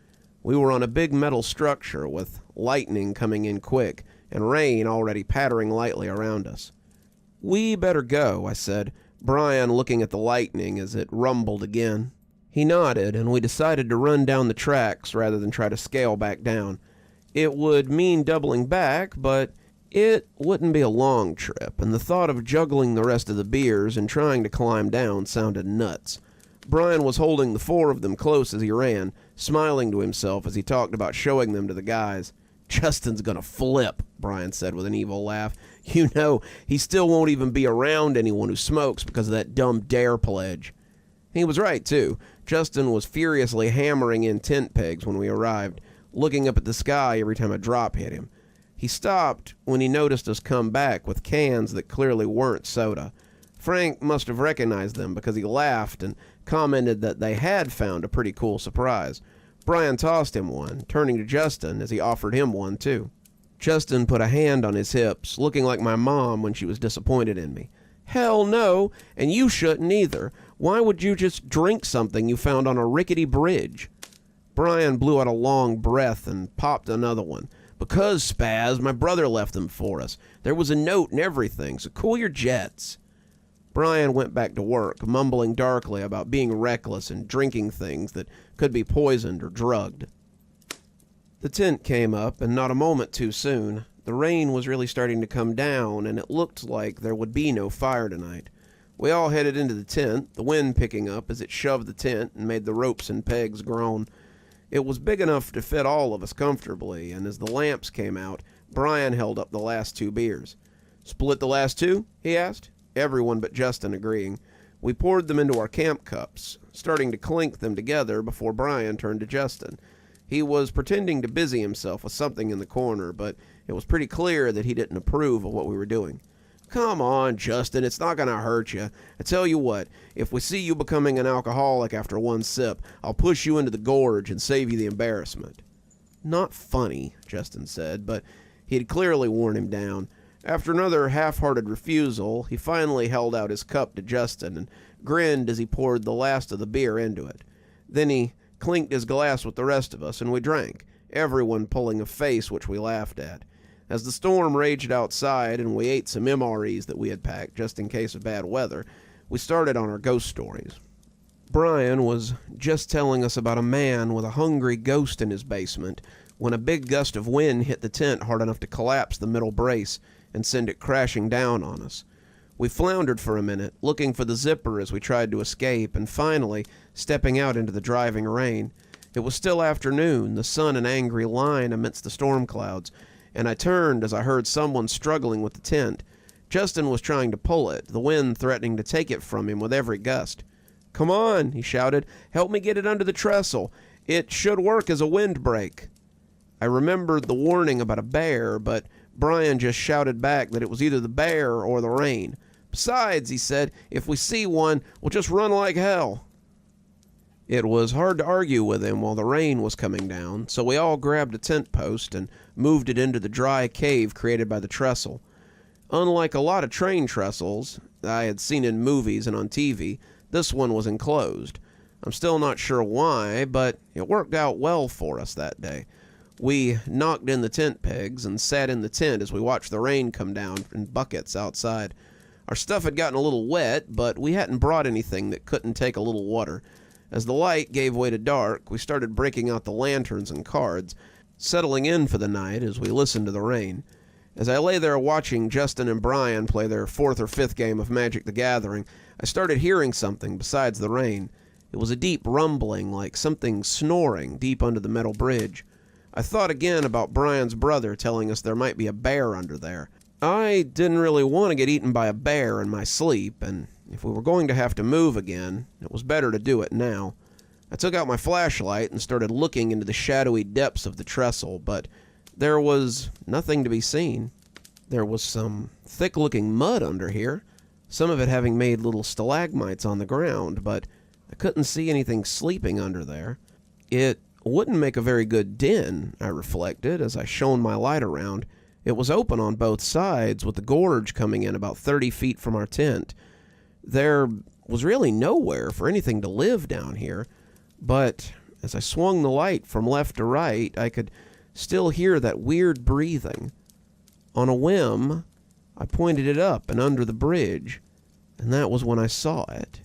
We were on a big metal structure with lightning coming in quick and rain already pattering lightly around us. "We better go," I said, Brian looking at the lightning as it rumbled again. He nodded, and we decided to run down the tracks rather than try to scale back down. It would mean doubling back, but it wouldn't be a long trip, and the thought of juggling the rest of the beers and trying to climb down sounded nuts. Brian was holding the four of them close as he ran, smiling to himself as he talked about showing them to the guys. "Justin's gonna flip," Brian said with an evil laugh. You know, he still won't even be around anyone who smokes because of that dumb dare pledge. He was right, too. Justin was furiously hammering in tent pegs when we arrived, looking up at the sky every time a drop hit him. He stopped when he noticed us come back with cans that clearly weren't soda. Frank must have recognized them because he laughed and commented that they had found a pretty cool surprise. Brian tossed him one, turning to Justin as he offered him one, too. Justin put a hand on his hips, looking like my mom when she was disappointed in me. Hell no, and you shouldn't either. Why would you just drink something you found on a rickety bridge? Brian blew out a long breath and popped another one. Because, Spaz, my brother left them for us. There was a note and everything, so cool your jets. Brian went back to work, mumbling darkly about being reckless and drinking things that could be poisoned or drugged. The tent came up, and not a moment too soon. The rain was really starting to come down, and it looked like there would be no fire tonight. We all headed into the tent, the wind picking up as it shoved the tent and made the ropes and pegs groan. It was big enough to fit all of us comfortably, and as the lamps came out, Brian held up the last 2 beers. Split the last 2? He asked, everyone but Justin agreeing. We poured them into our camp cups, starting to clink them together before Brian turned to Justin. He was pretending to busy himself with something in the corner, but it was pretty clear that he didn't approve of what we were doing. Come on, Justin, it's not going to hurt you. I tell you what, if we see you becoming an alcoholic after 1 sip, I'll push you into the gorge and save you the embarrassment. Not funny, Justin said, but he had clearly worn him down. After another half-hearted refusal, he finally held out his cup to Justin and grinned as he poured the last of the beer into it. Then he clinked his glass with the rest of us, and we drank, everyone pulling a face which we laughed at. As the storm raged outside and we ate some MREs that we had packed just in case of bad weather, we started on our ghost stories. Brian was just telling us about a man with a hungry ghost in his basement when a big gust of wind hit the tent hard enough to collapse the middle brace and send it crashing down on us. We floundered for a minute, looking for the zipper as we tried to escape, and finally stepping out into the driving rain. It was still afternoon, the sun an angry line amidst the storm clouds, and I turned as I heard someone struggling with the tent. Justin was trying to pull it, the wind threatening to take it from him with every gust. "Come on," he shouted. "Help me get it under the trestle. It should work as a windbreak." I remembered the warning about a bear, but Brian just shouted back that it was either the bear or the rain. "Besides," he said, "if we see one, we'll just run like hell." It was hard to argue with him while the rain was coming down, so we all grabbed a tent post and moved it into the dry cave created by the trestle. Unlike a lot of train trestles I had seen in movies and on TV, this one was enclosed. I'm still not sure why, but it worked out well for us that day. We knocked in the tent pegs and sat in the tent as we watched the rain come down in buckets outside. Our stuff had gotten a little wet, but we hadn't brought anything that couldn't take a little water. As the light gave way to dark, we started breaking out the lanterns and cards, settling in for the night as we listened to the rain. As I lay there watching Justin and Brian play their 4th or 5th game of Magic the Gathering, I started hearing something besides the rain. It was a deep rumbling, like something snoring deep under the metal bridge. I thought again about Brian's brother telling us there might be a bear under there. I didn't really want to get eaten by a bear in my sleep, and if we were going to have to move again, it was better to do it now. I took out my flashlight and started looking into the shadowy depths of the trestle, but there was nothing to be seen. There was some thick-looking mud under here, some of it having made little stalagmites on the ground, but I couldn't see anything sleeping under there. It wouldn't make a very good den, I reflected, as I shone my light around. It was open on both sides, with the gorge coming in about 30 feet from our tent. There was really nowhere for anything to live down here, but as I swung the light from left to right, I could still hear that weird breathing. On a whim, I pointed it up and under the bridge, and that was when I saw it.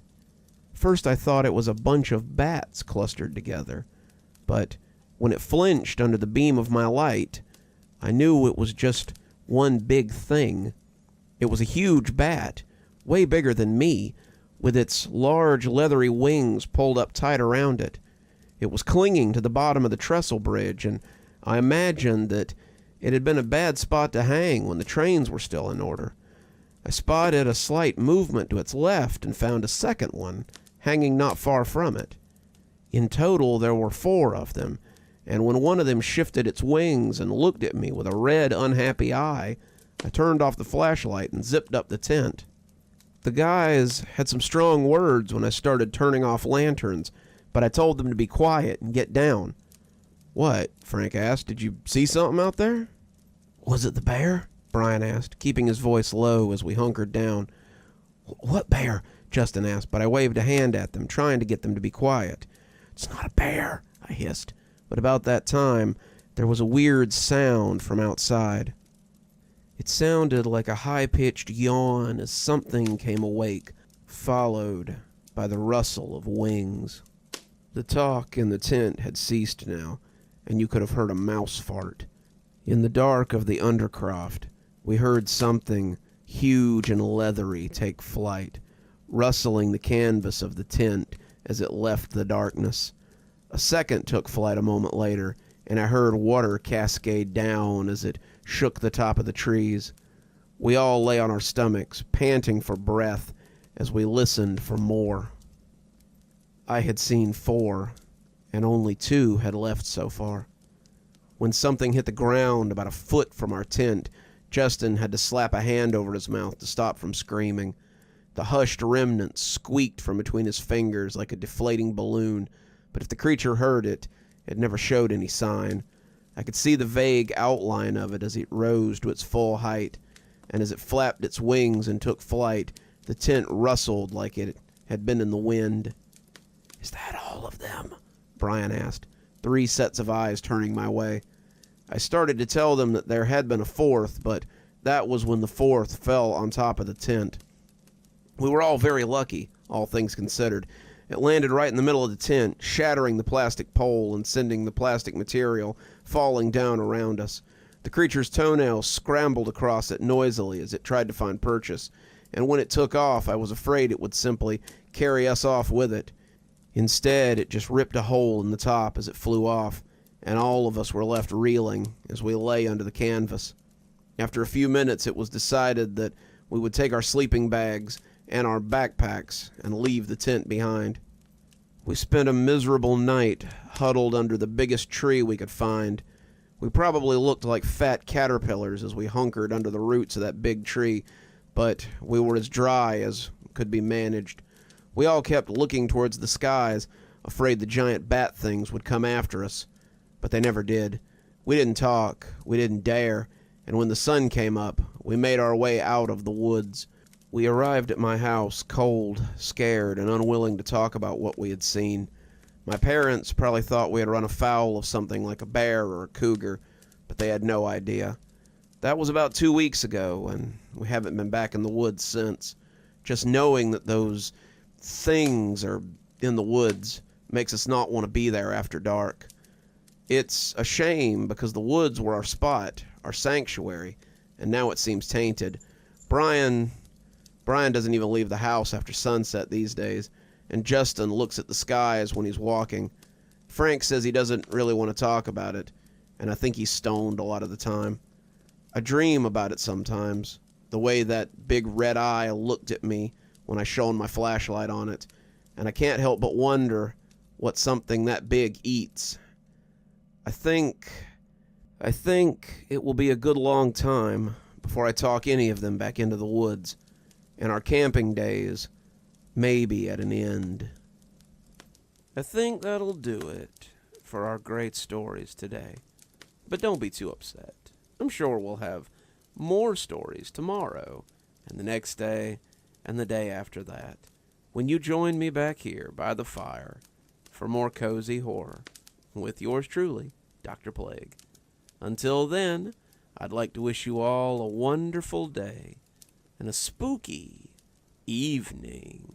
First I thought it was a bunch of bats clustered together, but when it flinched under the beam of my light, I knew it was just one big thing. It was a huge bat, way bigger than me, with its large leathery wings pulled up tight around it. It was clinging to the bottom of the trestle bridge, and I imagined that It had been a bad spot to hang when the trains were still in order. I spotted a slight movement to its left and found a second one, hanging not far from it. In total, there were 4 of them, and when one of them shifted its wings and looked at me with a red, unhappy eye, I turned off the flashlight and zipped up the tent. The guys had some strong words when I started turning off lanterns, but I told them to be quiet and get down. "What?" Frank asked. "Did you see something out there?" "Was it the bear?" Brian asked, keeping his voice low as we hunkered down. "What bear?" Justin asked, but I waved a hand at them, trying to get them to be quiet. "It's not a bear," I hissed, but about that time, there was a weird sound from outside. It sounded like a high-pitched yawn as something came awake, followed by the rustle of wings. The talk in the tent had ceased now, and you could have heard a mouse fart. In the dark of the undercroft, we heard something huge and leathery take flight, rustling the canvas of the tent as it left the darkness. A second took flight a moment later, and I heard water cascade down as it shook the top of the trees. We all lay on our stomachs, panting for breath as we listened for more. I had seen 4, and only 2 had left so far. When something hit the ground about a foot from our tent, Justin had to slap a hand over his mouth to stop from screaming. The hushed remnant squeaked from between his fingers like a deflating balloon, but if the creature heard it, it never showed any sign. I could see the vague outline of it as it rose to its full height, and as it flapped its wings and took flight, the tent rustled like it had been in the wind. "Is that all of them?" Brian asked, 3 sets of eyes turning my way. I started to tell them that there had been a 4th, but that was when the 4th fell on top of the tent. We were all very lucky, all things considered. It landed right in the middle of the tent, shattering the plastic pole and sending the plastic material falling down around us. The creature's toenails scrambled across it noisily as it tried to find purchase, and when it took off, I was afraid it would simply carry us off with it. Instead, it just ripped a hole in the top as it flew off, and all of us were left reeling as we lay under the canvas. After a few minutes, it was decided that we would take our sleeping bags and our backpacks and leave the tent behind. We spent a miserable night huddled under the biggest tree we could find. We probably looked like fat caterpillars as we hunkered under the roots of that big tree, but we were as dry as could be managed. We all kept looking towards the skies, afraid the giant bat things would come after us, but they never did. We didn't talk, we didn't dare, and when the sun came up, we made our way out of the woods. We arrived at my house cold, scared, and unwilling to talk about what we had seen. My parents probably thought we had run afoul of something like a bear or a cougar, but they had no idea. That was about 2 weeks ago, and we haven't been back in the woods since. Just knowing that those things are in the woods makes us not want to be there after dark. It's a shame because the woods were our spot, our sanctuary, and now it seems tainted. Brian doesn't even leave the house after sunset these days, and Justin looks at the skies when he's walking. Frank says he doesn't really want to talk about it, and I think he's stoned a lot of the time. I dream about it sometimes, the way that big red eye looked at me when I shone my flashlight on it, and I can't help but wonder what something that big eats. I think it will be a good long time before I talk any of them back into the woods, and our camping days may be at an end. I think that'll do it for our great stories today. But don't be too upset. I'm sure we'll have more stories tomorrow, and the next day, and the day after that, when you join me back here by the fire for more cozy horror with yours truly, Dr. Plague. Until then, I'd like to wish you all a wonderful day and a spooky evening.